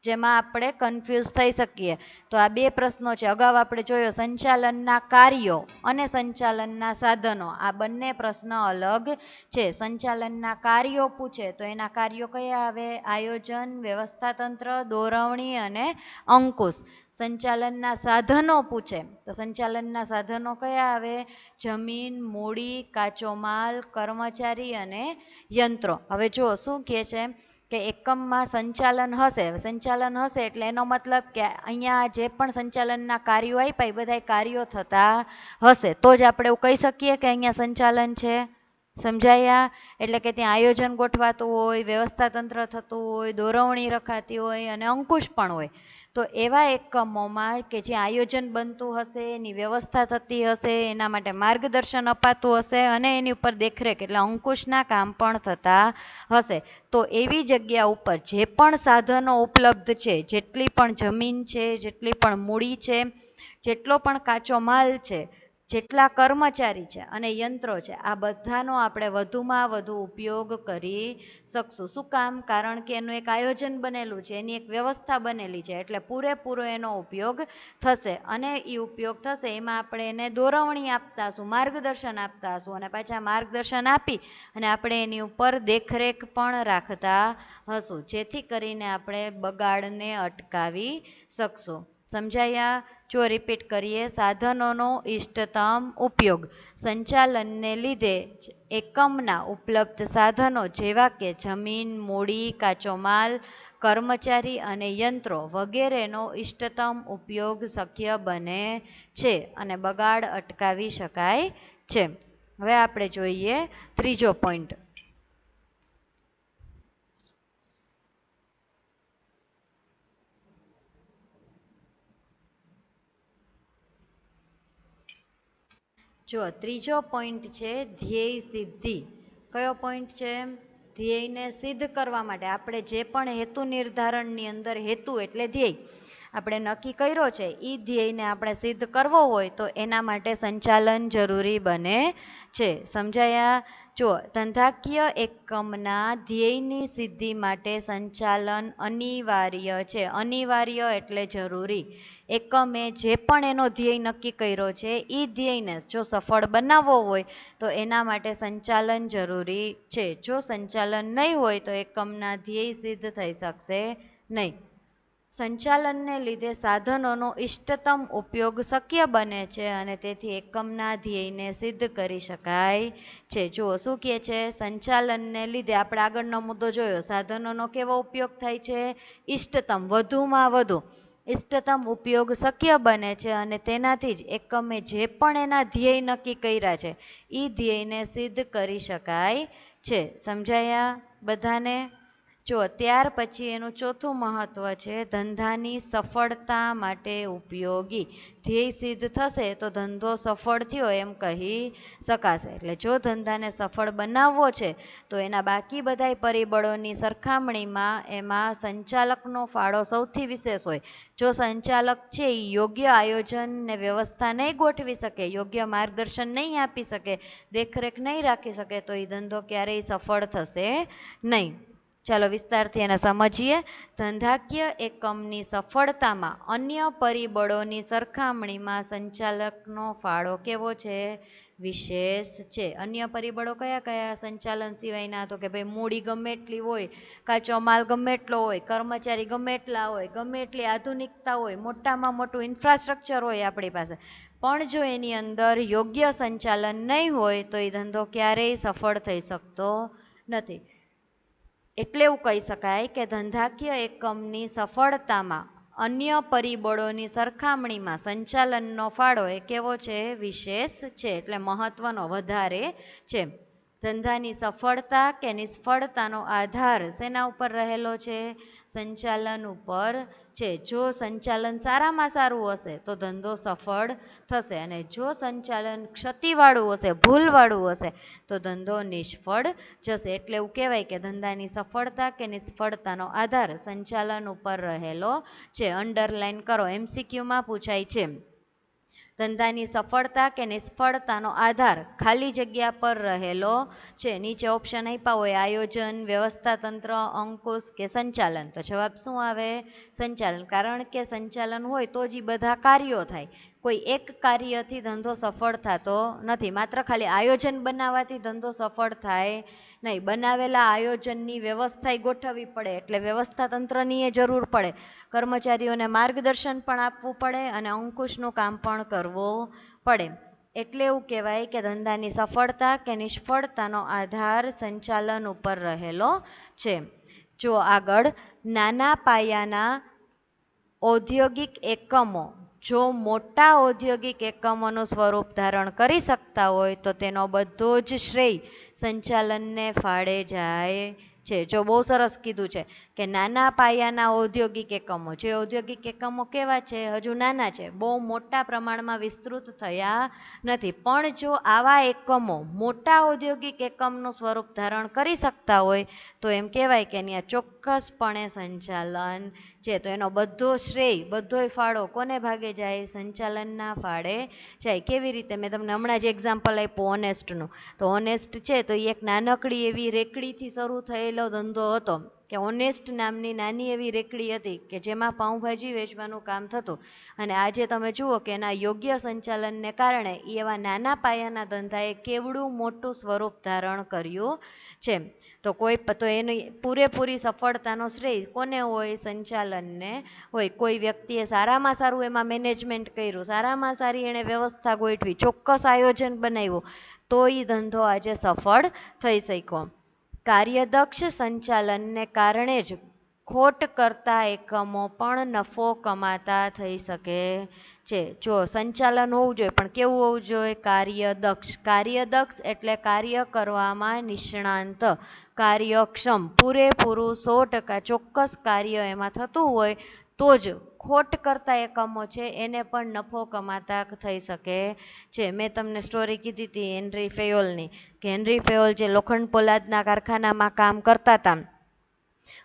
Speaker 1: જેમાં આપણે કન્ફ્યુઝ થઈ શકીએ. તો આ બે પ્રશ્નો છે. અગાઉ આપણે જોયો સંચાલનના કાર્યો અને સંચાલનના સાધનો, આ બંને પ્રશ્ન અલગ છે. સંચાલનના કાર્યો પૂછે તો એના કાર્યો કયા આવે? આયોજન, વ્યવસ્થાતંત્ર, દોરવણી અને અંકુશ. સંચાલનના સાધનો પૂછે તો સંચાલનના સાધનો કયા આવે? જમીન, મૂડી, કાચો માલ, કર્મચારી અને યંત્રો. હવે જો શું કહે છે કે એકમમાં સંચાલન હશે. સંચાલન હશે એટલે એનો મતલબ કે અહીંયા જે પણ સંચાલનના કાર્યો આપ્યા એ બધા કાર્યો થતા હશે, તો જ આપણે એવું કહી શકીએ કે અહીંયા સંચાલન છે. સમજાયા? એટલે કે ત્યાં આયોજન ગોઠવાતું હોય, વ્યવસ્થાતંત્ર થતું હોય, દોરવણી રખાતી હોય અને અંકુશ પણ હોય. તો એવા એકમોમાં કે જ્યાં આયોજન બનતું હશે, એની વ્યવસ્થા થતી હશે, એના માટે માર્ગદર્શન અપાતું હશે અને એની ઉપર દેખરેખ એટલે અંકુશના કામ પણ થતા હશે. તો એવી જગ્યા ઉપર જે પણ સાધનો ઉપલબ્ધ છે, જેટલી પણ જમીન છે, જેટલી પણ મૂડી છે, જેટલો પણ કાચો માલ છે, જેટલા કર્મચારી છે અને યંત્રો છે, આ બધાનો આપણે વધુમાં વધુ ઉપયોગ કરી શકશું. શું કામ? કારણ કે એનું એક આયોજન બનેલું છે, એની એક વ્યવસ્થા બનેલી છે, એટલે પૂરેપૂરો એનો ઉપયોગ થશે. અને એ ઉપયોગ થશે એમાં આપણે એને દોરવણી આપતા હશું, માર્ગદર્શન આપતા હશું અને પાછા માર્ગદર્શન આપી અને આપણે એની ઉપર દેખરેખ પણ રાખતા હશું, જેથી કરીને આપણે બગાડને અટકાવી શકશું. સમજાયા? જો રિપીટ કરીએ, સાધનોનો ઇષ્ટતમ ઉપયોગ. સંચાલનને લીધે એકમના ઉપલબ્ધ સાધનો જેવા કે જમીન, મૂડી, કાચો માલ, કર્મચારી અને યંત્રો વગેરેનો ઇષ્ટતમ ઉપયોગ શક્ય બને છે અને બગાડ અટકાવી શકાય છે. હવે આપણે જોઈએ ત્રીજો પોઈન્ટ. જો ત્રીજો પોઈન્ટ છે ધ્યેય સિદ્ધિ. કયો પોઈન્ટ છે? ધ્યેયને સિદ્ધ કરવા માટે આપણે જે પણ હેતુ નિર્ધારણની અંદર, હેતુ એટલે ધ્યેય આપણે નક્કી કર્યો છે, એ ધ્યેયને આપણે સિદ્ધ કરવો હોય તો એના માટે સંચાલન જરૂરી બને છે. સમજાયા? જો ધંધાકીય એકમના ધ્યેયની સિદ્ધિ માટે સંચાલન અનિવાર્ય છે. અનિવાર્ય એટલે જરૂરી. એકમે જે પણ એનો ધ્યેય નક્કી કર્યો છે એ ધ્યેયને જો સફળ બનાવવો હોય તો એના માટે સંચાલન જરૂરી છે. જો સંચાલન નહીં હોય તો એકમના ધ્યેય સિદ્ધ થઈ શકશે નહીં. સંચાલનને લીધે સાધનોનો ઇષ્ટતમ ઉપયોગ શક્ય બને છે અને તેથી એકમના ધ્યેયને સિદ્ધ કરી શકાય છે. જુઓ શું કહે છે? સંચાલનને લીધે આપણે આગળનો મુદ્દો જોયો, સાધનોનો કેવો ઉપયોગ થાય છે? ઇષ્ટતમ, વધુમાં વધુ ઇષ્ટતમ ઉપયોગ શક્ય બને છે અને તેનાથી જ એકમે જે પણ એના ધ્યેય નક્કી કર્યા છે એ ધ્યેયને સિદ્ધ કરી શકાય છે. સમજાયા બધાને? જો ત્યાર પછી એનું ચોથું મહત્વ છે ધંધાની સફળતા માટે ઉપયોગી. ધ્યેય સિદ્ધ થશે તો ધંધો સફળ થયો એમ કહી શકાશે. એટલે જો ધંધાને સફળ બનાવવો છે તો એના બાકી બધા પરિબળોની સરખામણીમાં એમાં સંચાલકનો ફાળો સૌથી વિશેષ હોય. જો સંચાલક છે એ યોગ્ય આયોજન ને વ્યવસ્થા નહીં ગોઠવી શકે, યોગ્ય માર્ગદર્શન નહીં આપી શકે, દેખરેખ નહીં રાખી શકે, તો એ ધંધો ક્યારેય સફળ થશે નહીં. ચાલો વિસ્તારથી એને સમજીએ. ધંધાકીય એકમની સફળતામાં અન્ય પરિબળોની સરખામણીમાં સંચાલકનો ફાળો કેવો છે? વિશેષ છે. અન્ય પરિબળો કયા કયા સંચાલન સિવાયના? તો કે ભાઈ મૂડી ગમે એટલી હોય, કાચો માલ ગમે એટલો હોય, કર્મચારી ગમે એટલા હોય, ગમે એટલી આધુનિકતા હોય, મોટામાં મોટું ઇન્ફ્રાસ્ટ્રક્ચર હોય આપણી પાસે, પણ જો એની અંદર યોગ્ય સંચાલન નહીં હોય તો એ ધંધો ક્યારેય સફળ થઈ શકતો નથી. એટલે એવું કહી શકાય કે ધંધાકીય એકમની સફળતામાં અન્ય પરિબળોની સરખામણીમાં સંચાલનનો ફાળો એ કેવો છે? વિશેષ છે, એટલે મહત્વનો, વધારે છે. ધંધાની સફળતા કે નિષ્ફળતાનો આધાર શેના ઉપર રહેલો છે? સંચાલન ઉપર છે. જો સંચાલન સારામાં સારું હશે તો ધંધો સફળ થશે, અને જો સંચાલન ક્ષતિવાળું હશે, ભૂલવાળું હશે, તો ધંધો નિષ્ફળ જશે. એટલે એવું કહેવાય કે ધંધાની સફળતા કે નિષ્ફળતાનો આધાર સંચાલન ઉપર રહેલો છે. અંડરલાઈન કરો, MCQમાં પૂછાય છે. ધંધાની સફળતા કે નિષ્ફળતાનો આધાર ખાલી જગ્યા પર રહેલો છે. નીચે ઓપ્શન આપ્યા હોય, આયોજન, વ્યવસ્થાતંત્ર, અંકુશ કે સંચાલન. તો જવાબ શું આવે? સંચાલન. કારણ કે સંચાલન હોય તો જ બધા કાર્યો થાય. કોઈ એક કાર્યથી ધંધો સફળ થતો નથી. માત્ર ખાલી આયોજન બનાવવાથી ધંધો સફળ થાય નહીં. બનાવેલા આયોજનની વ્યવસ્થા ગોઠવવી પડે, એટલે વ્યવસ્થાતંત્રની એ જરૂર પડે. કર્મચારીઓને માર્ગદર્શન પણ આપવું પડે અને અંકુશનું કામ પણ કરવું પડે. એટલે એવું કહેવાય કે ધંધાની સફળતા કે નિષ્ફળતાનો આધાર સંચાલન ઉપર રહેલો છે. જો આગળ, નાના પાયાના ઔદ્યોગિક એકમો જો મોટા ઔદ્યોગિક એકમોનું સ્વરૂપ ધારણ કરી શકતા હોય તો તેનો બધો જ શ્રેય સંચાલનને ફાળે જાય છે. જો બહુ સરસ કીધું છે કે નાના પાયાના ઔદ્યોગિક એકમો, જે ઔદ્યોગિક એકમો કેવા છે? હજુ નાના છે, બહુ મોટા પ્રમાણમાં વિસ્તૃત થયા નથી. પણ જો આવા એકમો મોટા ઔદ્યોગિક એકમનું સ્વરૂપ ધારણ કરી શકતા હોય તો એમ કહેવાય કે અહીંયા ચોક્કસપણે સંચાલન છે. તો એનો બધો શ્રેય, બધોય ફાળો કોને ભાગે જાય? સંચાલનના ફાળે જાય. કેવી રીતે? મેં તમને હમણાં જ એક્ઝામ્પલ આપ્યું ઓનેસ્ટનું. તો ઓનેસ્ટ છે તો એ એક નાનકડી એવી રેકડીથી શરૂ થયેલો ધંધો હતો, કે ઓનેસ્ટ નામની નાની એવી રેકડી હતી કે જેમાં પાઉંભાજી વેચવાનું કામ થતું. અને આજે તમે જુઓ કે એના યોગ્ય સંચાલનને કારણે એવા નાના પાયાના ધંધાએ કેવડું મોટું સ્વરૂપ ધારણ કર્યું છે. તો એની પૂરેપૂરી સફળતાનો શ્રેય કોને હોય? સંચાલનને હોય. કોઈ વ્યક્તિએ સારામાં સારું એમાં મેનેજમેન્ટ કર્યું, સારામાં સારી એણે વ્યવસ્થા ગોઠવી, ચોક્કસ આયોજન બનાવ્યું, તો એ ધંધો આજે સફળ થઈ શક્યો. કાર્યદક્ષ સંચાલનને કારણે જ ખોટ કરતા એકમો પણ નફો કમાતા થઈ શકે છે. જો સંચાલન હોવું જોઈએ, પણ કેવું હોવું જોઈએ? કાર્યદક્ષ. કાર્યદક્ષ એટલે કાર્ય કરવામાં નિષ્ણાંત, કાર્યક્ષમ, પૂરેપૂરું 100% ચોક્કસ કાર્ય એમાં થતું હોય તો જ ખોટ કરતા એકમો છે એને પણ નફો કમાતા થઈ શકે છે. મેં તમને સ્ટોરી કીધી હતી હેનરી ફેયોલની, કે હેનરી ફેયોલ જે લોખંડ પોલાદના કારખાનામાં કામ કરતા હતા,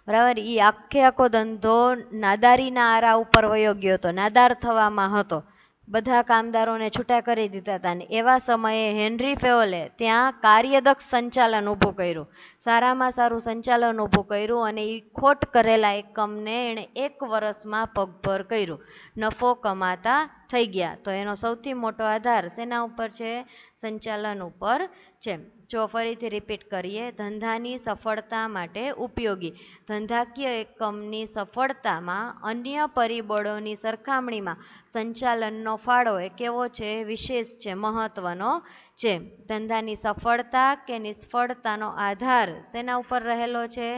Speaker 1: બરાબર, એ આખો ધંધો નાદારીના આરા ઉપર વયો ગયો હતો, નાદાર થવામાં હતો. બધા કામદારોને છૂટા કરી દીધા હતા. અને એવા સમયે હેનરી ફેયોલે ત્યાં કાર્યદક્ષ સંચાલન ઊભું કર્યું, સારામાં સારું સંચાલન ઊભું કર્યું, અને એ ખોટ કરેલા એકમને એણે 1 વર્ષમાં પગભર કર્યું, નફો કમાતા થઈ ગયા. તો એનો સૌથી મોટો આધાર શેના ઉપર છે? સંચાલન ઉપર છે. જો ફરીથી રિપીટ કરીએ, ધંધાની સફળતા માટે ઉપયોગી. ધંધાકીય એકમની સફળતામાં અન્ય પરિબળોની સરખામણીમાં સંચાલનનો ફાળો એ કેવો છે? વિશેષ છે, મહત્વનો છે. ધંધાની સફળતા કે નિષ્ફળતાનો આધાર શેના ઉપર રહેલો છે?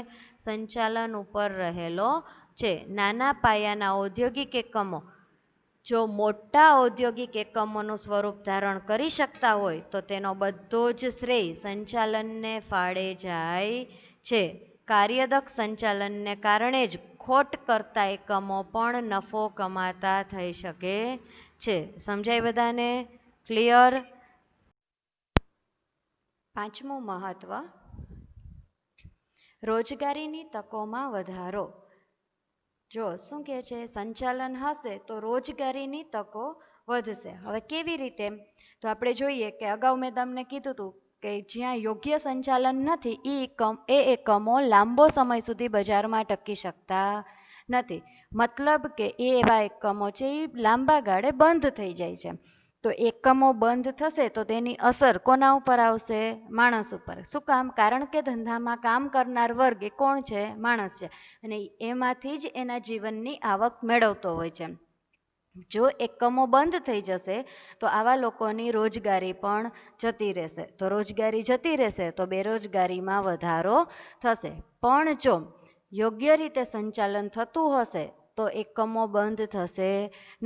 Speaker 1: સંચાલન ઉપર રહેલો છે. નાના પાયાના ઔદ્યોગિક એકમો જો મોટા ઔદ્યોગિક એકમોનું સ્વરૂપ ધારણ કરી શકતા હોય તો તેનો બધો જ શ્રેય સંચાલનને ફાળે જાય છે. કાર્યદક્ષ સંચાલનને કારણે જ ખોટ કરતા એકમો પણ નફો કમાતા થઈ શકે છે. સમજાય બધાને? ક્લિયર? 5મું મહત્વ, રોજગારીની તકોમાં વધારો. જો શું કહે છે? સંચાલન હશે તો રોજગારીની તકો વધશે. હવે કેવી રીતે? તો આપણે જોઈએ કે અગાઉ મેં તમને કીધું હતું કે જ્યાં યોગ્ય સંચાલન નથી એ એકમો લાંબો સમય સુધી બજારમાં ટકી શકતા નથી. મતલબ કે એ એવા એકમો છે એ લાંબા ગાળે બંધ થઈ જાય છે. તો એકમો બંધ થશે તો તેની અસર કોના ઉપર આવશે? માણસ ઉપર. શું કામ? કારણ કે ધંધામાં કામ કરનાર વર્ગ એ કોણ છે? માણસ છે. અને એમાંથી જ એના જીવનની આવક મેળવતો હોય છે. જો એકમો બંધ થઈ જશે તો આવા લોકોની રોજગારી પણ જતી રહેશે. તો રોજગારી જતી રહેશે તો બેરોજગારીમાં વધારો થશે. પણ જો યોગ્ય રીતે સંચાલન થતું હશે તો એકમો બંધ થશે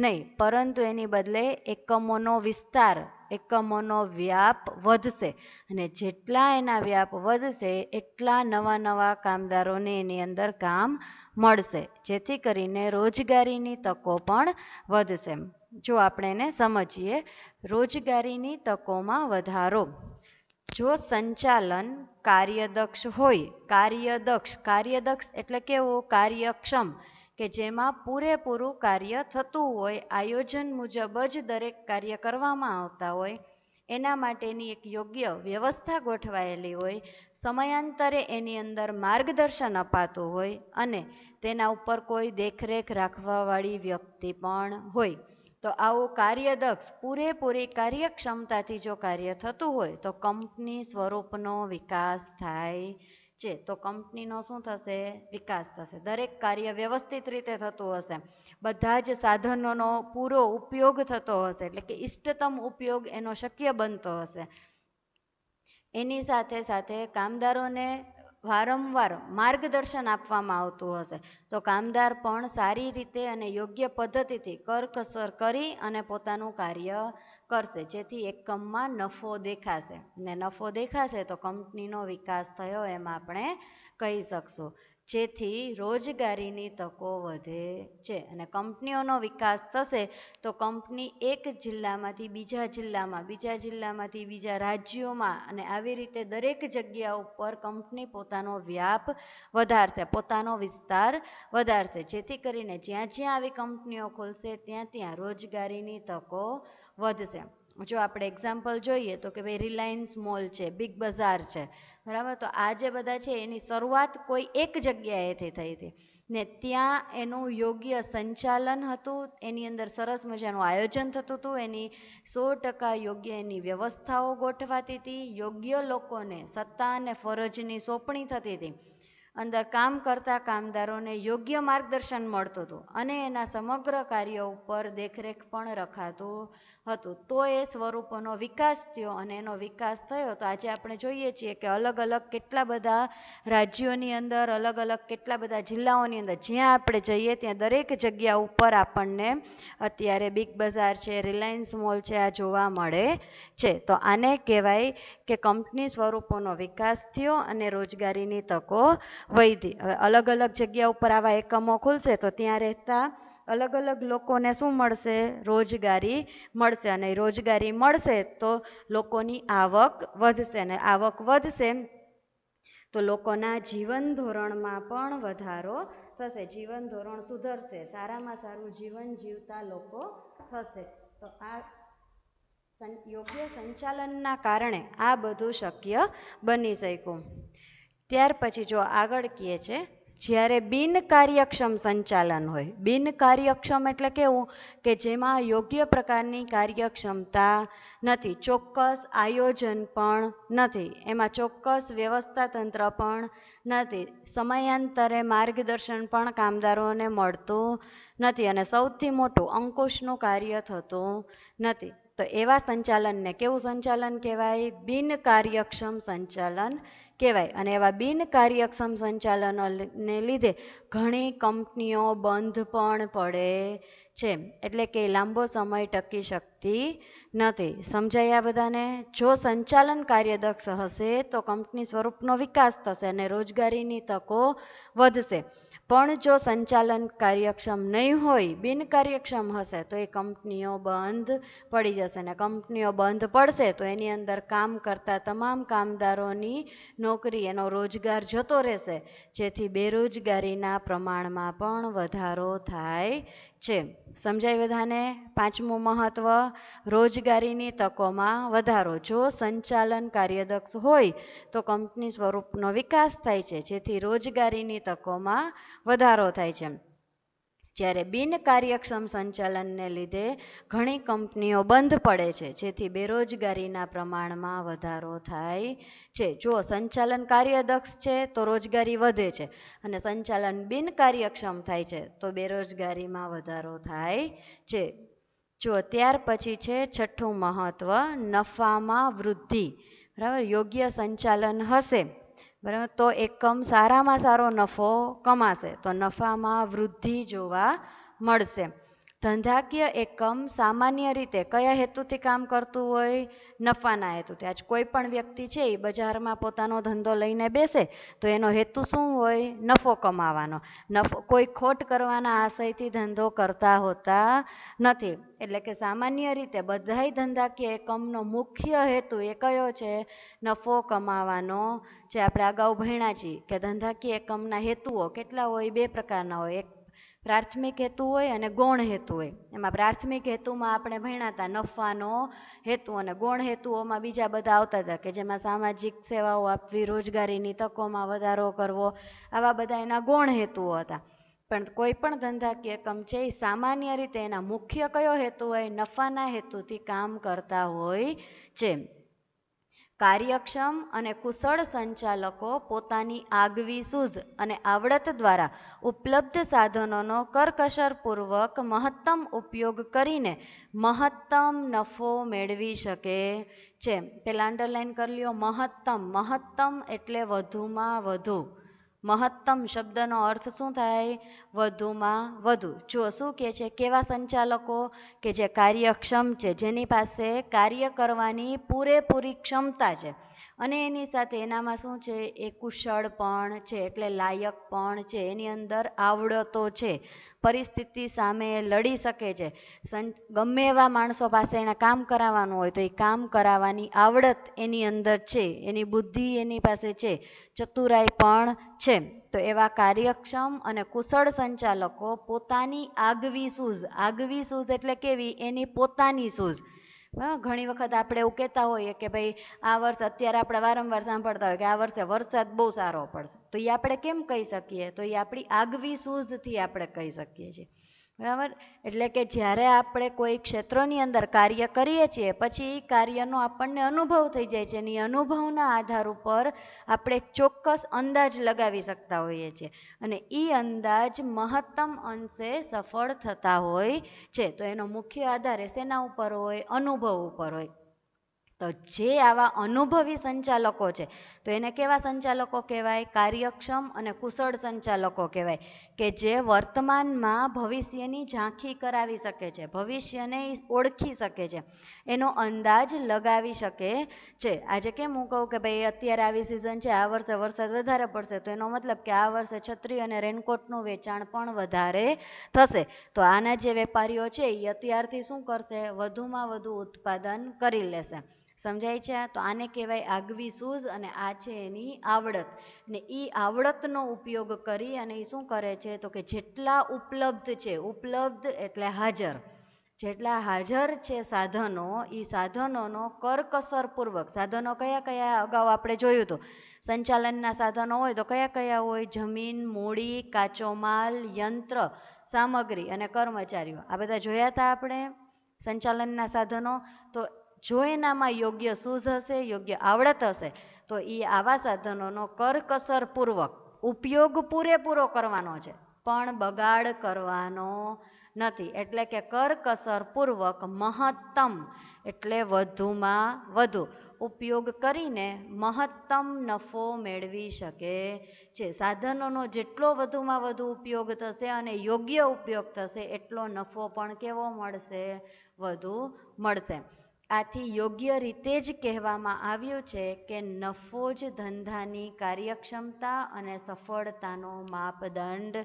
Speaker 1: નહીં, પરંતુ એની બદલે એકમોનો વિસ્તાર, એકમોનો વ્યાપ વધશે. અને જેટલા એના વ્યાપ વધશે એટલા નવા નવા કામદારોને એની અંદર કામ મળશે, જેથી કરીને રોજગારીની તકો પણ વધશે. જો આપણે એને સમજીએ, રોજગારીની તકોમાં વધારો. જો સંચાલન કાર્યદક્ષ હોય, કાર્યદક્ષ એટલે કેવું? કાર્યક્ષમ, કે જેમાં પૂરેપૂરું કાર્ય થતું હોય, આયોજન મુજબ જ દરેક કાર્ય કરવામાં આવતા હોય, એના માટેની એક યોગ્ય વ્યવસ્થા ગોઠવાયેલી હોય, સમયાંતરે એની અંદર માર્ગદર્શન અપાતું હોય અને તેના ઉપર કોઈ દેખરેખ રાખવાવાળી વ્યક્તિ પણ હોય. તો આવું કાર્યદક્ષ, પૂરેપૂરી કાર્યક્ષમતાથી જો કાર્ય થતું હોય તો કંપની સ્વરૂપનો વિકાસ થાય છે. તો કંપનીનો શું થશે? વિકાસ થશે. દરેક કાર્ય વ્યવસ્થિત રીતે થતું હશે, બધા જ સાધનોનો પૂરો ઉપયોગ થતો હશે, એટલે કે ઇષ્ટતમ ઉપયોગ એનો શક્ય બનતો હશે. એની સાથે સાથે કામદારોને વારંવાર માર્ગદર્શન આપવામાં આવતું હશે, તો કામદાર પણ સારી રીતે અને યોગ્ય પદ્ધતિથી કરકસર કરી અને પોતાનું કાર્ય કરશે, જેથી એકમમાં નફો દેખાશે. ને નફો દેખાશે તો કંપનીનો વિકાસ થયો એમ આપણે કહી શકશું, જેથી રોજગારીની તકો વધે છે. અને કંપનીઓનો વિકાસ થશે તો કંપની એક જિલ્લામાંથી બીજા જિલ્લામાં, બીજા જિલ્લામાંથી બીજા રાજ્યોમાં, અને આવી રીતે દરેક જગ્યા ઉપર કંપની પોતાનો વ્યાપ વધારશે, પોતાનો વિસ્તાર વધારશે, જેથી કરીને જ્યાં જ્યાં આવી કંપનીઓ ખુલશે ત્યાં ત્યાં રોજગારીની તકો વધશે. જો આપણે એક્ઝામ્પલ જોઈએ તો કે ભાઈ રિલાયન્સ મોલ છે, બિગ બજાર છે, બરાબર. તો આ જે બધા છે એની શરૂઆત કોઈ એક જગ્યાએથી થઈ હતી ને ત્યાં એનું યોગ્ય સંચાલન હતું, એની અંદર સરસ મજાનું આયોજન થતું હતું, એની 100% યોગ્ય એની વ્યવસ્થાઓ ગોઠવાતી હતી, યોગ્ય લોકોને સત્તા અને ફરજની સોંપણી થતી હતી, અંદર કામ કરતા કામદારોને યોગ્ય માર્ગદર્શન મળતું હતું અને એના સમગ્ર કાર્યો ઉપર દેખરેખ પણ રખાતું હતું. તો એ સ્વરૂપોનો વિકાસ થયો અને એનો વિકાસ થયો તો આજે આપણે જોઈએ છીએ કે અલગ અલગ કેટલા બધા રાજ્યોની અંદર, અલગ અલગ કેટલા બધા જિલ્લાઓની અંદર જ્યાં આપણે જઈએ ત્યાં દરેક જગ્યા ઉપર આપણને અત્યારે બિગ બજાર છે, રિલાયન્સ મોલ છે, આ જોવા મળે છે. તો આને કહેવાય કે કંપની સ્વરૂપોનો વિકાસ થયો અને રોજગારીની તકો વધી. હવે અલગ અલગ જગ્યા ઉપર આવા એકમો ખુલશે તો ત્યાં રહેતા અલગ અલગ લોકોને શું મળશે? રોજગારી મળશે. અને રોજગારી મળશે તો લોકોની આવક વધશે, અને આવક વધશે તો લોકોના જીવન ધોરણમાં પણ વધારો થશે, જીવન ધોરણ સુધરશે, સારામાં સારું જીવન જીવતા લોકો થશે. તો આ યોગ્ય સંચાલનના કારણે આ બધું શક્ય બની શક્યું. ત્યાર પછી જો આગળ કહે છે, જ્યારે બિનકાર્યક્ષમ સંચાલન હોય, બિનકાર્યક્ષમ એટલે કેવું? કે જેમાં યોગ્ય પ્રકારની કાર્યક્ષમતા નથી, ચોક્કસ આયોજન પણ નથી, એમાં ચોક્કસ વ્યવસ્થા તંત્ર પણ નથી, સમયાંતરે માર્ગદર્શન પણ કામદારોને મળતું નથી, અને સૌથી મોટું અંકુશનું કાર્ય થતું નથી. તો એવા સંચાલનને કેવું સંચાલન કહેવાય? બિનકાર્યક્ષમ સંચાલન કહેવાય. અને એવા બિનકાર્યક્ષમ સંચાલનોને લીધે ઘણી કંપનીઓ બંધ પણ પડે છે, એટલે કે લાંબો સમય ટકી શકતી નથી. સમજાયા બધાને? જો સંચાલન કાર્યદક્ષ હશે તો કંપની સ્વરૂપનો વિકાસ થશે અને રોજગારીની તકો વધશે. પણ જો સંચાલન કાર્યક્ષમ નહીં હોય, બિનકાર્યક્ષમ હશે તો એ કંપનીઓ બંધ પડી જશે, અને કંપનીઓ બંધ પડશે તો એની અંદર કામ કરતા તમામ કામદારોની નોકરી, એનો રોજગાર જતો રહેશે, જેથી બેરોજગારીના પ્રમાણમાં પણ વધારો થાય છે. સમજાય બધાને? પાંચમું મહત્વ, રોજગારીની તકોમાં વધારો. જો સંચાલન કાર્યદક્ષ હોય તો કંપની સ્વરૂપનો વિકાસ થાય છે, જેથી રોજગારીની તકોમાં વધારો થાય છે, જ્યારે બિનકાર્યક્ષમ સંચાલનને લીધે ઘણી કંપનીઓ બંધ પડે છે, જેથી બેરોજગારીના પ્રમાણમાં વધારો થાય છે. જો સંચાલન કાર્યદક્ષ છે તો રોજગારી વધે છે, અને સંચાલન બિનકાર્યક્ષમ થાય છે તો બેરોજગારીમાં વધારો થાય છે. જો ત્યાર પછી છે છઠ્ઠું મહત્વ, નફામાં વૃદ્ધિ. બરાબર, યોગ્ય સંચાલન હશે, બરાબર, તો એકમ સારામાં સારો નફો કમાશે, તો નફામાં વૃદ્ધિ જોવા મળશે. ધંધાકીય એકમ સામાન્ય રીતે કયા હેતુથી કામ કરતું હોય? નફાના હેતુથી. આજ કોઈ પણ વ્યક્તિ છે એ બજારમાં પોતાનો ધંધો લઈને બેસે તો એનો હેતુ શું હોય? નફો કમાવાનો. કોઈ ખોટ કરવાના આશયથી ધંધો કરતા હોતા નથી. એટલે કે સામાન્ય રીતે બધાય ધંધાકીય એકમનો મુખ્ય હેતુ એ કયો છે? નફો કમાવાનો છે. આપણે અગાઉ ભણ્યા છીએ કે ધંધાકીય એકમના હેતુઓ કેટલા હોય? બે પ્રકારના હોય. એક પ્રાથમિક હેતુ હોય અને ગૌણ હેતુ હોય. એમાં પ્રાથમિક હેતુમાં આપણે ભણ્યા હતા નફાનો હેતુ, અને ગૌણ હેતુઓમાં બીજા બધા આવતા હતા કે જેમાં સામાજિક સેવાઓ આપવી, રોજગારીની તકોમાં વધારો કરવો, આવા બધા એના ગૌણ હેતુઓ હતા. પણ કોઈ પણ ધંધાકીય એકમ છે એ સામાન્ય રીતે એના મુખ્ય કયો હેતુ હોય? નફાના હેતુથી કામ કરતા હોય છે. કાર્યક્ષમ અને કુશળ સંચાલકો પોતાની આગવી સૂઝ અને આવડત દ્વારા ઉપલબ્ધ સાધનોનો કરકસરપૂર્વક મહત્તમ ઉપયોગ કરીને મહત્તમ નફો મેળવી શકે છે. પેલા અંડરલાઈન કરી લ્યો, મહત્તમ. મહત્તમ એટલે વધુમાં વધુ. મહત્તમ શબ્દનો અર્થ શું થાય? વધુમાં વધુ. જો શું કહે છે? કેવા સંચાલકો? કે જે કાર્યક્ષમ છે, જેની પાસે કાર્ય કરવાની પૂરેપૂરી ક્ષમતા છે, અને એની સાથે એનામાં શું છે? એ કુશળ પણ છે, એટલે લાયક પણ છે, એની અંદર આવડતો છે, પરિસ્થિતિ સામે લડી શકે છે. ગમે એવા માણસો પાસે એને કામ કરાવવાનું હોય તો એ કામ કરાવવાની આવડત એની અંદર છે, એની બુદ્ધિ એની પાસે છે, ચતુરાઈ પણ છે. તો એવા કાર્યક્ષમ અને કુશળ સંચાલકો પોતાની આગવી સૂઝ. આગવી સૂઝ એટલે કેવી? એની પોતાની સૂઝ. ઘણી વખત આપણે એવું કહેતા હોઈએ કે ભાઈ આ વર્ષ, અત્યારે આપણે વારંવાર સાંભળતા હોય કે આ વર્ષે વરસાદ બહુ સારો પડશે, તો એ આપણે કેમ કહી શકીએ? તો એ આપણી આગવી સૂઝથી આપણે કહી શકીએ છીએ. બરાબર, એટલે કે જ્યારે આપણે કોઈ ક્ષેત્રની અંદર કાર્ય કરીએ છીએ પછી એ કાર્યનો આપણને અનુભવ થઈ જાય છે, અને એ અનુભવના આધાર ઉપર આપણે ચોક્કસ અંદાજ લગાવી શકતા હોઈએ છીએ, અને એ અંદાજ મહત્તમ અંશે સફળ થતા હોય છે. તો એનો મુખ્ય આધાર શેના ઉપર હોય? અનુભવ ઉપર હોય. તો જે આવા અનુભવી સંચાલકો છે તો એને કેવા સંચાલકો કહેવાય? કાર્યક્ષમ અને કુશળ સંચાલકો કહેવાય, કે જે વર્તમાનમાં ભવિષ્યની ઝાંખી કરાવી શકે છે, ભવિષ્યને ઓળખી શકે છે, એનો અંદાજ લગાવી શકે છે. આજે કેમ હું કહું કે ભાઈ અત્યારે આવી સિઝન છે, આ વર્ષે વરસાદ વધારે પડશે, તો એનો મતલબ કે આ વર્ષે છત્રી અને રેનકોટનું વેચાણ પણ વધારે થશે. તો આના જે વેપારીઓ છે એ અત્યારથી શું કરશે? વધુમાં વધુ ઉત્પાદન કરી લેશે. સમજાય છે? તો આને કહેવાય આગવી સૂઝ, અને આ છે એની આવડત. ને એ આવડતનો ઉપયોગ કરી અને એ શું કરે છે? તો કે જેટલા ઉપલબ્ધ છે, ઉપલબ્ધ એટલે હાજર, જેટલા હાજર છે સાધનો, એ સાધનોનો કરકસરપૂર્વક. સાધનો કયા કયા? અગાઉ આપણે જોયું હતું. સંચાલનના સાધનો હોય તો કયા કયા હોય? જમીન, મૂડી, કાચો માલ, યંત્ર સામગ્રી અને કર્મચારીઓ. આ બધા જોયા હતા આપણે સંચાલનના સાધનો. તો જો એનામાં યોગ્ય સૂઝ હશે, યોગ્ય આવડત હશે, તો એ આવા સાધનોનો કરકસરપૂર્વક ઉપયોગ પૂરેપૂરો કરવાનો છે, પણ બગાડ કરવાનો નથી. એટલે કે કરકસરપૂર્વક મહત્તમ એટલે વધુમાં વધુ ઉપયોગ કરીને મહત્તમ નફો મેળવી શકે છે. સાધનોનો જેટલો વધુમાં વધુ ઉપયોગ થશે અને યોગ્ય ઉપયોગ થશે એટલો નફો પણ કેવો મળશે? વધુ મળશે. આથી યોગ્ય રીતે જ કહેવામાં આવ્યું છે કે નફો જ ધંધાની કાર્યક્ષમતા અને સફળતાનો માપદંડ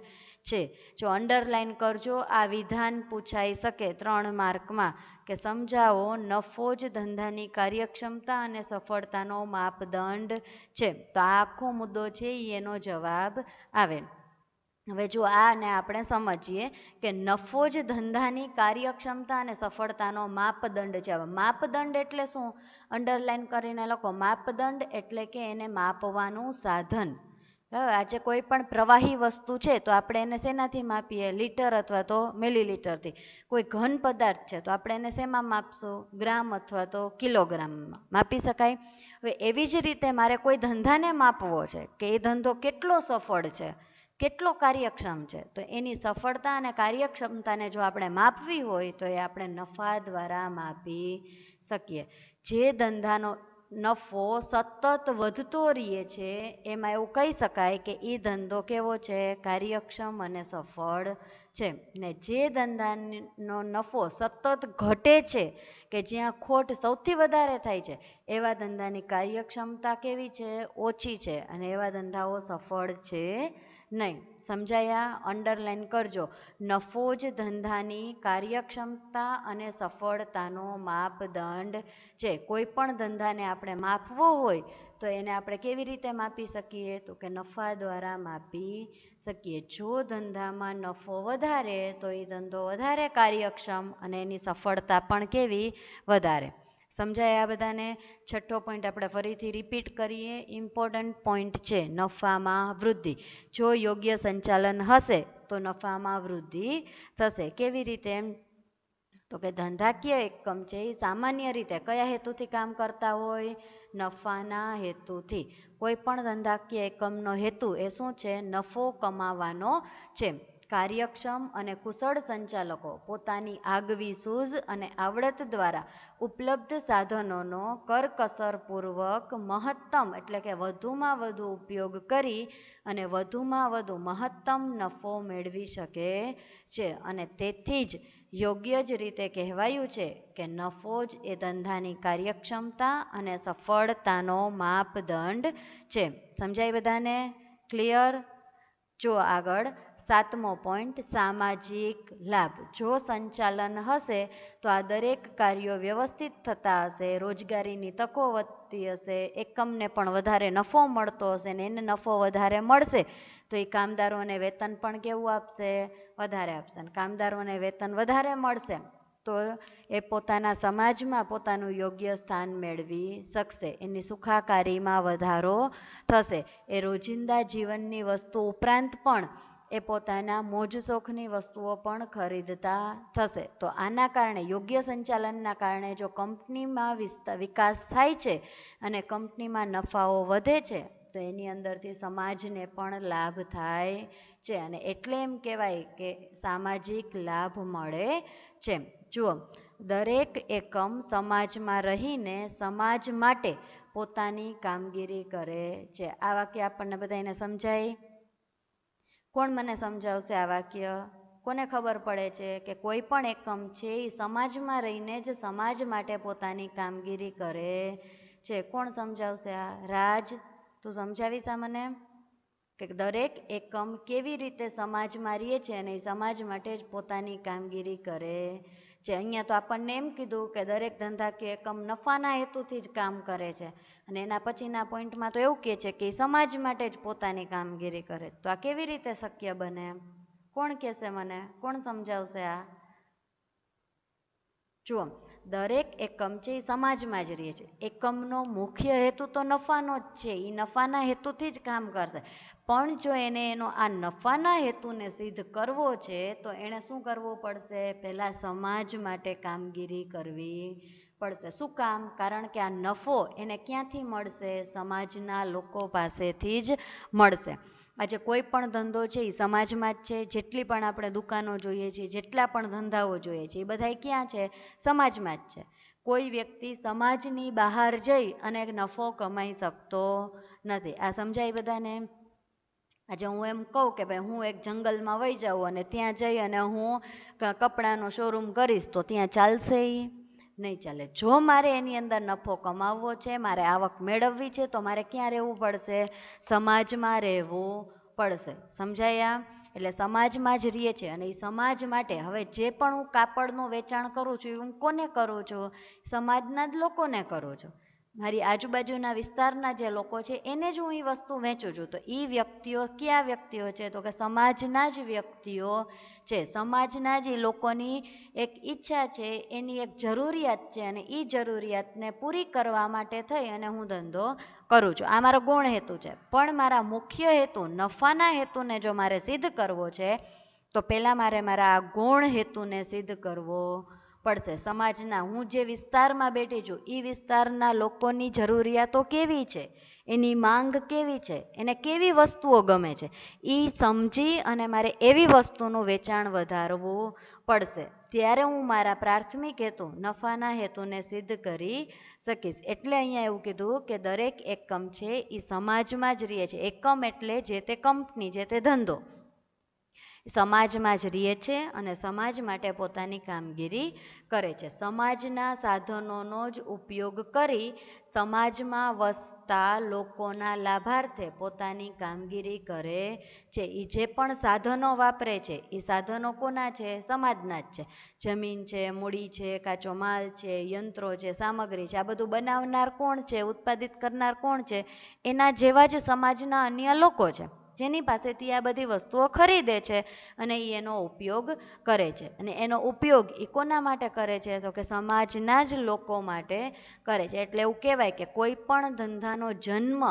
Speaker 1: છે. જો અંડરલાઈન કરજો, આ વિધાન પૂછાઈ શકે 3 માર્કમાં કે સમજાવો નફો જ ધંધાની કાર્યક્ષમતા અને સફળતાનો માપદંડ છે. તો આ આખો મુદ્દો છે એનો જવાબ આવે. હવે જો આને આપણે સમજીએ કે નફો જ ધંધાની કાર્યક્ષમતા અને સફળતાનો માપદંડ છે. હવે માપદંડ એટલે શું? અંડરલાઈન કરીને લખો. માપદંડ એટલે કે એને માપવાનું સાધન. બરાબર. આજે કોઈ પણ પ્રવાહી વસ્તુ છે તો આપણે એને શેનાથી માપીએ? લીટર અથવા તો મિલીલીટરથી. કોઈ ઘન પદાર્થ છે તો આપણે એને શેમાં માપશું? ગ્રામ અથવા તો કિલોગ્રામમાં માપી શકાય. હવે એવી જ રીતે મારે કોઈ ધંધાને માપવો છે કે એ ધંધો કેટલો સફળ છે, કેટલો કાર્યક્ષમ છે, તો એની સફળતા અને કાર્યક્ષમતાને જો આપણે માપવી હોય તો એ આપણે નફા દ્વારા માપી શકીએ. જે ધંધાનો નફો સતત વધતો રહે છે એમાં એવું કહી શકાય કે એ ધંધો કેવો છે? કાર્યક્ષમ અને સફળ છે. ને જે ધંધાનો નફો સતત ઘટે છે કે જ્યાં ખોટ સૌથી વધારે થાય છે એવા ધંધાની કાર્યક્ષમતા કેવી છે? ઓછી છે, અને એવા ધંધાઓ સફળ છે નહીં. સમજાયા? અંડરલાઈન કરજો. નફો જ ધંધાની કાર્યક્ષમતા અને સફળતાનો માપદંડ છે. કોઈ પણ ધંધાને આપણે માપવો હોય તો એને આપણે કેવી રીતે માપી શકીએ? તો કે નફા દ્વારા માપી શકીએ. જો ધંધામાં નફો વધારે તો એ ધંધો વધારે કાર્યક્ષમ અને એની સફળતા પણ કેવી? વધારે. સમજાય આ બધાને? છઠ્ઠો પોઈન્ટ આપણે ફરીથી રિપીટ કરીએ. ઇમ્પોર્ટન્ટ પોઈન્ટ છે નફામાં વૃદ્ધિ. જો યોગ્ય સંચાલન હશે તો નફામાં વૃદ્ધિ થશે. કેવી રીતે? તો કે ધંધાકીય એકમ છે એ સામાન્ય રીતે કયા હેતુથી કામ કરતા હોય? નફાના હેતુથી. કોઈ પણ ધંધાકીય એકમનો હેતુ એ શું છે? નફો કમાવાનો છે. કાર્યક્ષમ અને કુશળ સંચાલકો પોતાની આગવી સૂઝ અને આવડત દ્વારા ઉપલબ્ધ સાધનોનો કરકસરપૂર્વક મહત્તમ એટલે કે વધુમાં વધુ ઉપયોગ કરી અને વધુમાં વધુ મહત્તમ નફો મેળવી શકે છે. અને તેથી જ યોગ્ય જ રીતે કહેવાયું છે કે નફો જ એ ધંધાની કાર્યક્ષમતા અને સફળતાનો માપદંડ છે. સમજાય બધાને? ક્લિયર? જો આગળ 7મો પોઈન્ટ, સામાજિક લાભ. જો સંચાલન હશે તો આ દરેક કાર્યો વ્યવસ્થિત થતા હશે, રોજગારીની તકો વધતી હશે, એકમને પણ વધારે નફો મળતો હશે, ને એને નફો વધારે મળશે તો એ કામદારોને વેતન પણ કેવું આપશે? વધારે આપશે. અને કામદારોને વેતન વધારે મળશે તો એ પોતાના સમાજમાં પોતાનું યોગ્ય સ્થાન મેળવી શકશે. એની સુખાકારીમાં વધારો થશે. એ રોજિંદા જીવનની વસ્તુ ઉપરાંત પણ એ પોતાના મોજ શોખની વસ્તુઓ પણ ખરીદતા થશે. તો આના કારણે યોગ્ય સંચાલનના કારણે જો કંપનીમાં વિકાસ થાય છે અને કંપનીમાં નફાઓ વધે છે તો એની અંદરથી સમાજને પણ લાભ થાય છે. અને એટલે એમ કહેવાય કે સામાજિક લાભ મળે છે. જુઓ, દરેક એકમ સમાજમાં રહીને સમાજ માટે પોતાની કામગીરી કરે છે. આ વાક્ય આપણને બધાને સમજાય? કોણ મને સમજાવશે આ વાક્ય? કોને ખબર પડે છે કે કોઈ પણ એકમ છે એ સમાજમાં રહીને જ સમાજ માટે પોતાની કામગીરી કરે છે? કોણ સમજાવશે આ? રાજ, તું સમજાવીશ આ મને? કે દરેક એકમ કેવી રીતે સમાજમાં રહે છે અને સમાજ માટે જ પોતાની કામગીરી કરે છે. અહીંયા તો આપણને એમ કીધું કે દરેક ધંધાકીય એકમ નફાના હેતુથી જ કામ કરે છે, અને એના પછીના પોઈન્ટમાં તો એવું કહે છે કે સમાજ માટે જ પોતાની કામગીરી કરે. તો આ કેવી રીતે શક્ય બને? કોણ કહેશે મને? કોણ સમજાવશે આ? જુઓ, દરેક એકમ છે એ સમાજમાં જ રહે છે. એકમનો મુખ્ય હેતુ તો નફાનો જ છે, એ નફાના હેતુથી જ કામ કરશે. પણ જો એને એનો આ નફાના હેતુને સિદ્ધ કરવો છે તો એણે શું કરવું પડશે? પહેલાં સમાજ માટે કામગીરી કરવી પડશે. શું કામ? કારણ કે આ નફો એને ક્યાંથી મળશે? સમાજના લોકો પાસેથી જ મળશે. આજે કોઈ પણ ધંધો છે એ સમાજમાં જ છે. જેટલી પણ આપણે દુકાનો જોઈએ છીએ, જેટલા પણ ધંધાઓ જોઈએ છીએ, એ બધા ક્યાં છે? સમાજમાં જ છે. કોઈ વ્યક્તિ સમાજની બહાર જઈ અને નફો કમાઈ શકતો નથી. આ સમજાય બધાને? આજે હું એમ કહું કે ભાઈ હું એક જંગલમાં વહી જાઉં અને ત્યાં જઈ અને હું કપડાનો શોરૂમ કરીશ તો ત્યાં ચાલશે? નહીં ચાલે. જો મારે એની અંદર નફો કમાવવો છે, મારે આવક મેળવવી છે, તો મારે ક્યાં રહેવું પડશે? સમાજમાં રહેવું પડશે. સમજાયા? એટલે સમાજમાં જ રહીએ છે અને એ સમાજ માટે હવે જે પણ હું કાપડનું વેચાણ કરું છું એ હું કોને કરું છું? સમાજના જ લોકોને કરું છું. મારી આજુબાજુના વિસ્તારના જે લોકો છે એને જ હું એ વસ્તુ વેચું છું. તો એ વ્યક્તિઓ કયા વ્યક્તિઓ છે? તો કે સમાજના જ વ્યક્તિઓ છે. સમાજના જ એ લોકોની એક ઈચ્છા છે, એની એક જરૂરિયાત છે, અને એ જરૂરિયાતને પૂરી કરવા માટે થઈ અને હું ધંધો કરું છું. આ મારો ગૌણ હેતુ છે. પણ મારા મુખ્ય હેતુ, નફાના હેતુને જો મારે સિદ્ધ કરવો છે, તો પહેલાં મારે મારા આ ગૌણ હેતુને સિદ્ધ કરવો પડશે. સમાજના, હું જે વિસ્તારમાં બેઠી છું એ વિસ્તારના લોકોની જરૂરિયાતો કેવી છે, એની માંગ કેવી છે, એને કેવી વસ્તુઓ ગમે છે, એ સમજી અને મારે એવી વસ્તુનું વેચાણ વધારવું પડશે. ત્યારે હું મારા પ્રાથમિક હેતુ, નફાના હેતુને સિદ્ધ કરી શકીશ. એટલે અહીંયા એવું કીધું કે દરેક એકમ છે એ સમાજમાં જ રહે છે. એકમ એટલે જે તે કંપની, જે તે ધંધો સમાજમાં જ રહે છે અને સમાજ માટે પોતાની કામગીરી કરે છે. સમાજના સાધનોનો જ ઉપયોગ કરી સમાજમાં વસતા લોકોના લાભાર્થે પોતાની કામગીરી કરે છે. એ જે પણ સાધનો વાપરે છે એ સાધનો કોના છે? સમાજના જ છે. જમીન છે, મૂડી છે, કાચો માલ છે, યંત્રો છે, સામગ્રી છે, આ બધું બનાવનાર કોણ છે? ઉત્પાદિત કરનાર કોણ છે? એના જેવા જ સમાજના અન્ય લોકો છે, જેની પાસેથી આ બધી વસ્તુઓ ખરીદે છે અને એનો ઉપયોગ કરે છે. અને એનો ઉપયોગ એ કોના માટે કરે છે? તો કે સમાજના જ લોકો માટે કરે છે. એટલે એવું કહેવાય કે કોઈ પણ ધંધાનો જન્મ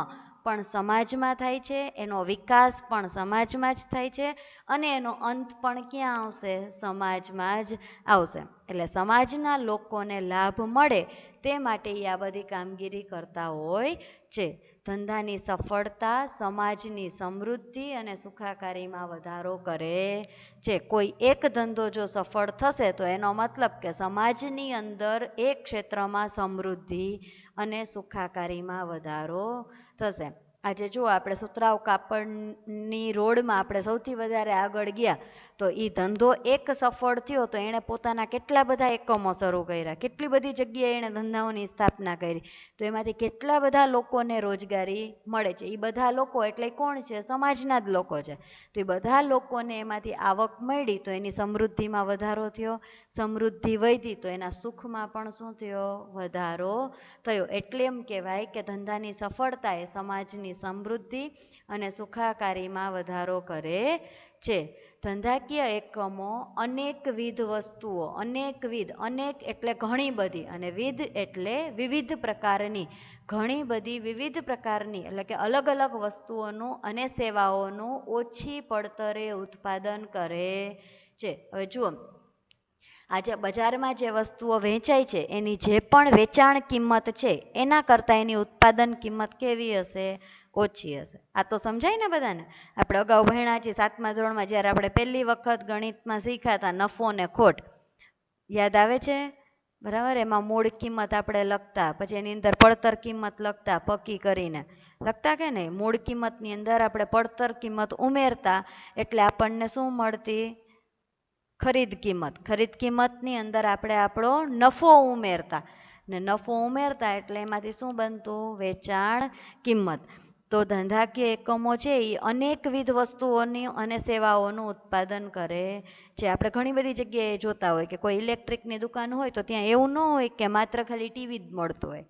Speaker 1: પણ સમાજમાં થાય છે, એનો વિકાસ પણ સમાજમાં જ થાય છે, અને એનો અંત પણ ક્યાં આવશે? સમાજમાં જ આવશે. એટલે સમાજના લોકોને લાભ મળે તે માટે એ આ બધી કામગીરી કરતા હોય છે. ધંધાની સફળતા સમાજની સમૃદ્ધિ અને સુખાકારીમાં વધારો કરે છે. કોઈ એક ધંધો જો સફળ થશે તો એનો મતલબ કે સમાજની અંદર એક ક્ષેત્રમાં સમૃદ્ધિ અને સુખાકારીમાં વધારો થશે. આજે જુઓ, આપણે સુતરાઉ કાપડની રોડમાં આપણે સૌથી વધારે આગળ ગયા તો એ ધંધો એક સફળ થયો તો એણે પોતાના કેટલા બધા એકમો શરૂ કર્યા, કેટલી બધી જગ્યાએ એણે ધંધાઓની સ્થાપના કરી, તો એમાંથી કેટલા બધા લોકોને રોજગારી મળે છે. એ બધા લોકો એટલે કોણ છે? સમાજના જ લોકો છે. તો એ બધા લોકોને એમાંથી આવક મળી તો એની સમૃદ્ધિમાં વધારો થયો, સમૃદ્ધિ વધી તો એના સુખમાં પણ શું થયો? વધારો થયો. એટલે એમ કહેવાય કે ધંધાની સફળતા એ સમાજની સમૃદ્ધિ અને સુખાકારીમાં વધારો કરે છે. ધંધાકીય એકમો અનેકવિધ વસ્તુઓ, અનેક એટલે ઘણી બધી, અને વિધ એટલે વિવિધ પ્રકારની, ઘણી બધી વિવિધ પ્રકારની એટલે કે અલગ અલગ વસ્તુઓનું અને સેવાઓનું ઓછી પડતરે ઉત્પાદન કરે છે. હવે જુઓ, આજે બજારમાં જે વસ્તુઓ વેચાય છે એની જે પણ વેચાણ કિંમત છે એના કરતાં એની ઉત્પાદન કિંમત કેવી હશે? ઓછી હશે. આ તો સમજાય ને બધાને? આપણે અગાઉ ભણ્યા છીએ 7મા ધોરણમાં, જ્યારે આપણે પહેલી વખત ગણિતમાં શીખ્યા હતા નફો ને ખોટ, યાદ આવે છે? બરાબર. એમાં મૂળ કિંમત આપણે લખતા, પછી એની અંદર પડતર કિંમત લખતા, પક્કી કરીને લખતા કે નહીં? મૂળ કિંમતની અંદર આપણે પડતર કિંમત ઉમેરતા એટલે આપણને શું મળતી? ખરીદ કિંમત. ખરીદ કિંમતની અંદર આપણે આપણો નફો ઉમેરતા, ને નફો ઉમેરતા એટલે એમાંથી શું બનતું? વેચાણ કિંમત. તો ધંધાકીય એકમો છે એ અનેકવિધ વસ્તુઓની અને સેવાઓનું ઉત્પાદન કરે છે. આપણે ઘણી બધી જગ્યાએ જોતા હોય કે કોઈ ઇલેક્ટ્રિકની દુકાન હોય તો ત્યાં એવું ન હોય કે માત્ર ખાલી ટીવી જ મળતું હોય,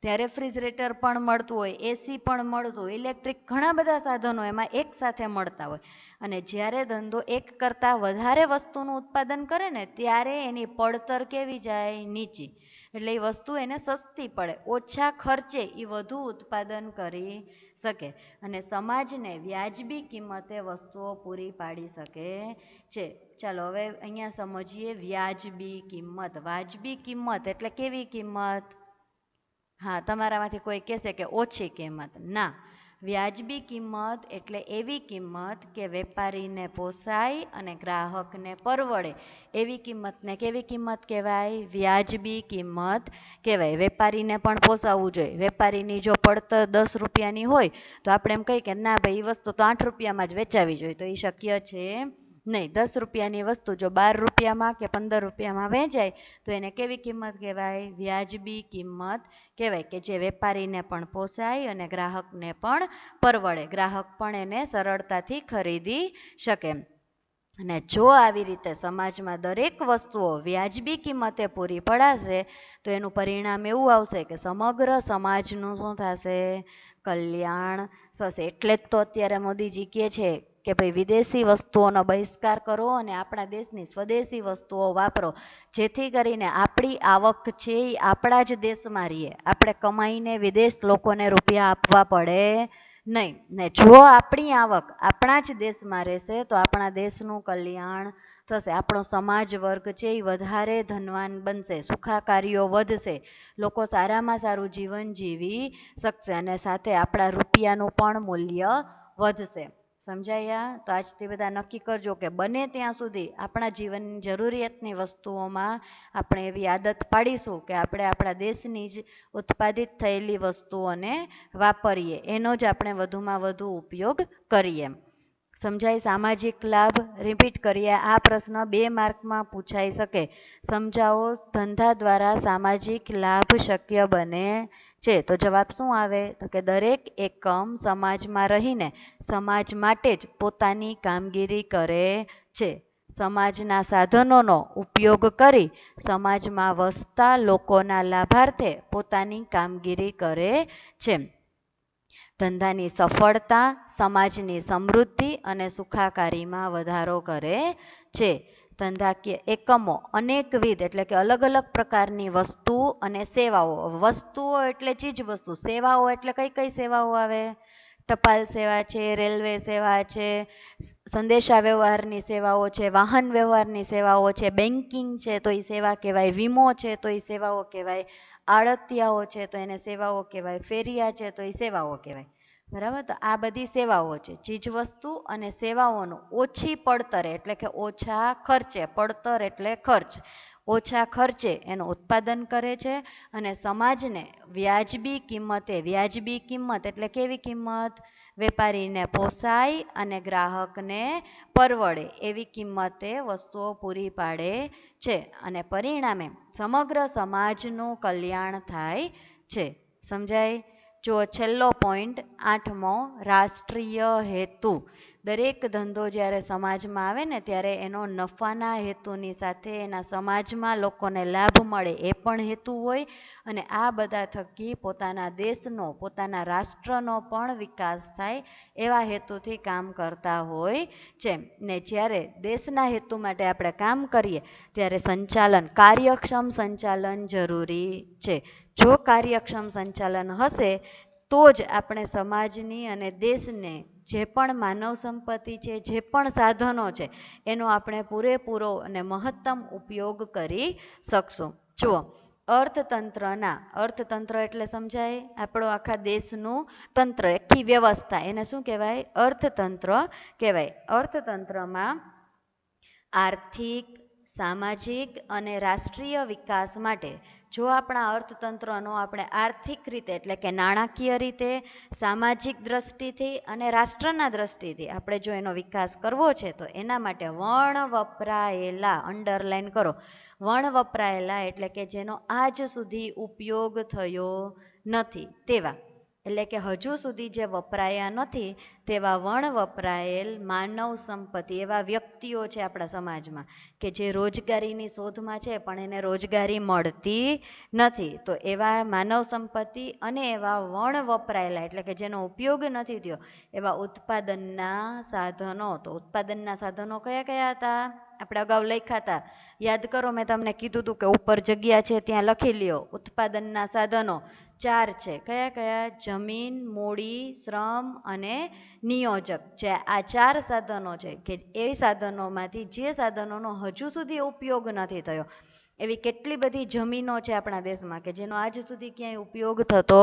Speaker 1: ત્યાં રેફ્રિજરેટર પણ મળતું હોય, એસી પણ મળતું હોય, ઇલેક્ટ્રિક ઘણા બધા સાધનો એમાં એક સાથે મળતા હોય. અને જ્યારે ધંધો એક કરતાં વધારે વસ્તુનું ઉત્પાદન કરે ને ત્યારે એની પડતર કેવી જાય? નીચી. એટલે એ વસ્તુ એને સસ્તી પડે, ઓછા ખર્ચે એ વધુ ઉત્પાદન કરી શકે અને સમાજને વ્યાજબી કિંમતે વસ્તુઓ પૂરી પાડી શકે છે. ચાલો હવે અહીંયા સમજીએ વ્યાજબી કિંમત. વાજબી કિંમત એટલે કેવી કિંમત? હા, તમારામાંથી કોઈ કહેશે કે ઓછી કિંમત. ના, વ્યાજબી કિંમત એટલે એવી કિંમત કે વેપારીને પોસાય અને ગ્રાહકને પરવડે એવી કિંમતને કેવી કિંમત કહેવાય? વ્યાજબી કિંમત કહેવાય. વેપારીને પણ પોસાવવું જોઈએ. વેપારીની જો પડતર 10 રૂપિયાની હોય તો આપણે એમ કહીએ કે ના ભાઈ, એ વસ્તુ તો 8 રૂપિયામાં જ વેચાવી જોઈએ, તો એ શક્ય છે નહીં. 10 રૂપિયાની વસ્તુ જો 12 રૂપિયામાં કે 15 રૂપિયામાં વેચાય તો એને કેવી કિંમત કહેવાય? વ્યાજબી કિંમત કહેવાય, કે જે વેપારીને પણ પોસાય અને ગ્રાહકને પણ પરવડે, ગ્રાહક પણ એને સરળતાથી ખરીદી શકે. અને જો આવી રીતે સમાજમાં દરેક વસ્તુઓ વ્યાજબી કિંમતે પૂરી પડાશે તો એનું પરિણામ એવું આવશે કે સમગ્ર સમાજનું શું થશે? કલ્યાણ થશે. એટલે જ તો અત્યારે મોદીજી કહે છે કે ભાઈ વિદેશી વસ્તુઓનો બહિષ્કાર કરો અને આપણા દેશની સ્વદેશી વસ્તુઓ વાપરો, જેથી કરીને આપણી આવક છે એ આપણા જ દેશમાં રહીએ, આપણે કમાઈને વિદેશ લોકોને રૂપિયા આપવા પડે નહીં. ને જો આપણી આવક આપણા જ દેશમાં રહેશે તો આપણા દેશનું કલ્યાણ થશે, આપણો સમાજ વર્ગ છે એ વધારે ધનવાન બનશે, સુખાકારીઓ વધશે, લોકો સારામાં સારું જીવન જીવી શકશે અને સાથે આપણા રૂપિયાનું પણ મૂલ્ય વધશે. સમજાયા? તો આજથી બધા નક્કી કરજો કે બને ત્યાં સુધી આપણા જીવનની જરૂરિયાતની વસ્તુઓમાં આપણે એવી આદત પાડીશું કે આપણે આપણા દેશની જ ઉત્પાદિત થયેલી વસ્તુઓને વાપરીએ, એનો જ આપણે વધુમાં વધુ ઉપયોગ કરીએ. સમજાય? સામાજિક લાભ રિપીટ કરીએ. આ પ્રશ્ન 2 માર્કમાં પૂછાઈ શકે. સમજાવો, ધંધા દ્વારા સામાજિક લાભ શક્ય બને છે. તો જવાબ શું આવે? તો કે દરેક એકમ સમાજમાં રહીને સમાજ માટે જ પોતાની કામગીરી કરે છે. સમાજના સાધનોનો ઉપયોગ કરી સમાજમાં વસતા લોકોના લાભાર્થે પોતાની કામગીરી કરે છે. ધંધાની સફળતા સમાજની સમૃદ્ધિ અને સુખાકારીમાં વધારો કરે છે. ધંધાકીય એકમો અનેકવિધ એટલે કે અલગ અલગ પ્રકારની વસ્તુ અને સેવાઓ, વસ્તુઓ એટલે ચીજ વસ્તુ, સેવાઓ એટલે કઈ કઈ સેવાઓ આવે? ટપાલ સેવા છે, રેલવે સેવા છે, સંદેશા વ્યવહારની સેવાઓ છે, વાહન વ્યવહારની સેવાઓ છે, બેન્કિંગ છે તો એ સેવા કહેવાય, વીમો છે તો એ સેવાઓ કહેવાય, આડતિયાઓ છે તો એને સેવાઓ કહેવાય, ફેરિયા છે તો એ સેવાઓ કહેવાય. બરાબર? તો આ બધી સેવાઓ છે. ચીજવસ્તુ અને સેવાઓનું ઓછી પડતરે એટલે કે ઓછા ખર્ચે, પડતર એટલે ખર્ચ, ઓછા ખર્ચે એનું ઉત્પાદન કરે છે અને સમાજને વ્યાજબી કિંમતે, વ્યાજબી કિંમત એટલે કેવી કિંમત? વેપારીને પોસાય અને ગ્રાહકને પરવડે એવી કિંમતે વસ્તુઓ પૂરી પાડે છે અને પરિણામે સમગ્ર સમાજનું કલ્યાણ થાય છે. સમજાય? જો છેલ્લો પોઈન્ટ 8મો, રાષ્ટ્રીય હેતુ. દરેક ધંધો જ્યારે સમાજમાં આવે ને ત્યારે એનો નફાના હેતુની સાથે એના સમાજમાં લોકોને લાભ મળે એ પણ હેતુ હોય અને આ બધા થકી પોતાના દેશનો, પોતાના રાષ્ટ્રનો પણ વિકાસ થાય એવા હેતુથી કામ કરતા હોય છે. ને જ્યારે દેશના હેતુ માટે આપણે કામ કરીએ ત્યારે સંચાલન, કાર્યક્ષમ સંચાલન જરૂરી છે. જો કાર્યક્ષમ સંચાલન હશે તો જ આપણે સમાજની અને દેશને જે પણ માનવ સંપત્તિ છે, જે પણ સાધનો છે એનો આપણે પૂરેપૂરો અને મહત્તમ ઉપયોગ કરી શકશું. જુઓ, અર્થતંત્ર એટલે સમજાય? આપણો આખા દેશનું તંત્ર, આખી વ્યવસ્થા, એને શું કહેવાય? અર્થતંત્ર કહેવાય. અર્થતંત્રમાં આર્થિક, સામાજિક અને રાષ્ટ્રીય વિકાસ માટે જો આપણા અર્થતંત્રનો આપણે આર્થિક રીતે એટલે કે નાણાકીય રીતે, સામાજિક દ્રષ્ટિથી અને રાષ્ટ્રના દ્રષ્ટિથી આપણે જો એનો વિકાસ કરવો છે તો એના માટે વપરાયેલા, અંડરલાઈન કરો, વપરાયેલા એટલે કે જેનો આજ સુધી ઉપયોગ થયો નથી તેવા, એટલે કે હજુ સુધી જે વપરાયા નથી તેવા વપરાયેલ માનવ સંપત્તિ, એવા વ્યક્તિઓ છે આપણા સમાજમાં કે જે રોજગારીની શોધમાં છે પણ એને રોજગારી મળતી નથી, તો એવા માનવ સંપત્તિ અને એવા વપરાયેલા એટલે કે જેનો ઉપયોગ નથી થયો એવા ઉત્પાદનના સાધનો. તો ઉત્પાદનના સાધનો કયા કયા હતા? આપણે અગાઉ લખ્યા હતા, યાદ કરો, મેં તમને કીધું હતું કે ઉપર જગ્યા છે ત્યાં લખી લ્યો. ઉત્પાદનના સાધનો 4 છે. કયા કયા? જમીન, મૂડી, શ્રમ અને નિયોજક. જે આ 4 સાધનો છે કે એ સાધનોમાંથી જે સાધનોનો હજુ સુધી ઉપયોગ નથી થયો, એવી કેટલી બધી જમીનો છે આપણા દેશમાં કે જેનો આજ સુધી ક્યાંય ઉપયોગ થતો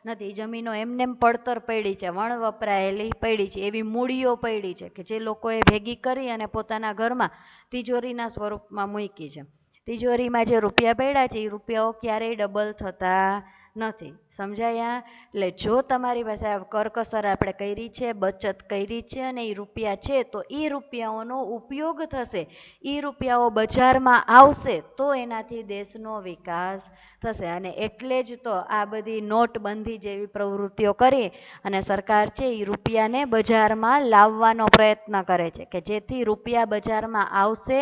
Speaker 1: નથી. જમીનો એમનેમ પડતર પડી છે, વપરાયેલી પડી છે. એવી મૂડીઓ પડી છે કે જે લોકોએ ભેગી કરી અને પોતાના ઘરમાં તિજોરીના સ્વરૂપમાં મૂકી છે. તિજોરીમાં જે રૂપિયા પડ્યા છે એ રૂપિયાઓ ક્યારેય ડબલ થતા નથી. સમજાયા? એટલે જો તમારી પાસે આ કરકસર આપણે કરી છે, બચત કરી છે અને એ રૂપિયા છે, તો એ રૂપિયાઓનો ઉપયોગ થશે, એ રૂપિયાઓ બજારમાં આવશે તો એનાથી દેશનો વિકાસ થશે. અને એટલે જ તો આ બધી નોટબંધી જેવી પ્રવૃત્તિઓ કરી અને સરકાર છે એ રૂપિયાને બજારમાં લાવવાનો પ્રયત્ન કરે છે કે જેથી રૂપિયા બજારમાં આવશે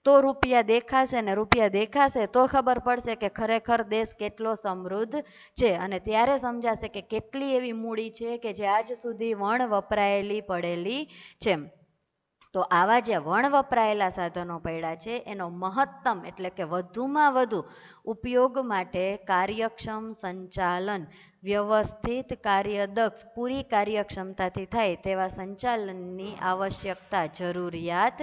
Speaker 1: તો રૂપિયા દેખાશે, ને રૂપિયા દેખાશે તો ખબર પડશે કે ખરેખર દેશ કેટલો સમૃદ્ધ છે. અને ત્યારે સમજાશે કે કેટલી એવી મૂડી છે કે જે આજ સુધી વણ વપરાયેલી પડેલી છે. તો આવા જે વણ વપરાયેલા સાધનો પડ્યા છે એનો મહત્તમ એટલે કે વધુમાં વધુ ઉપયોગ માટે કાર્યક્ષમ સંચાલન, વ્યવસ્થિત, કાર્યદક્ષ, પૂરી કાર્યક્ષમતાથી થાય તેવા સંચાલનની આવશ્યકતા, જરૂરિયાત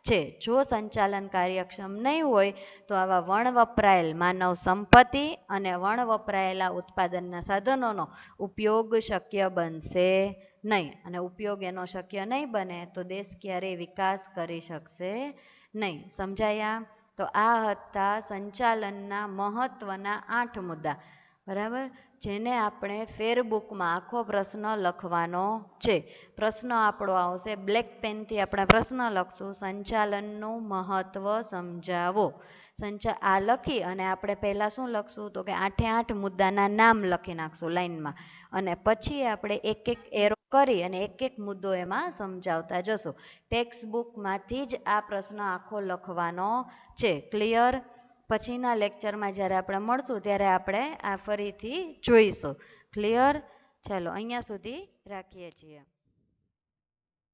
Speaker 1: છે. જો સંચાલન કાર્યક્ષમ નહીં હોય તો આવા વણ વપરાયેલ માનવ સંપત્તિ અને વણ વપરાયેલા ઉત્પાદનના સાધનોનો ઉપયોગ શક્ય બનશે નહીં. અને ઉપયોગ એનો શક્ય નહીં બને તો દેશ ક્યારેય વિકાસ કરી શકશે નહીં. સમજાયા? તો આ હતા સંચાલનના મહત્વના 8 મુદ્દા. બરાબર, જેને આપણે ફેરબુકમાં આખો પ્રશ્ન લખવાનો છે. પ્રશ્ન આપણો આવશે, બ્લેક પેનથી આપણે પ્રશ્ન લખશું, સંચાલનનું મહત્વ સમજાવો. આ લખી અને આપણે પહેલાં શું લખશું તો કે 8 મુદ્દાના નામ લખી નાખશું લાઈનમાં, અને પછી આપણે એક એક એરો કરી અને એક એક મુદ્દો એમાં સમજાવતા જશું. ટેક્સ્ટ બુકમાંથી જ આ પ્રશ્ન આખો લખવાનો છે. ક્લિયર? પછીના લેક્ચરમાં જ્યારે આપણે મળશું ત્યારે આપણે આ ફરીથી જોઈશું. ક્લિયર? ચાલો અહીંયા સુધી રાખીએ છીએ.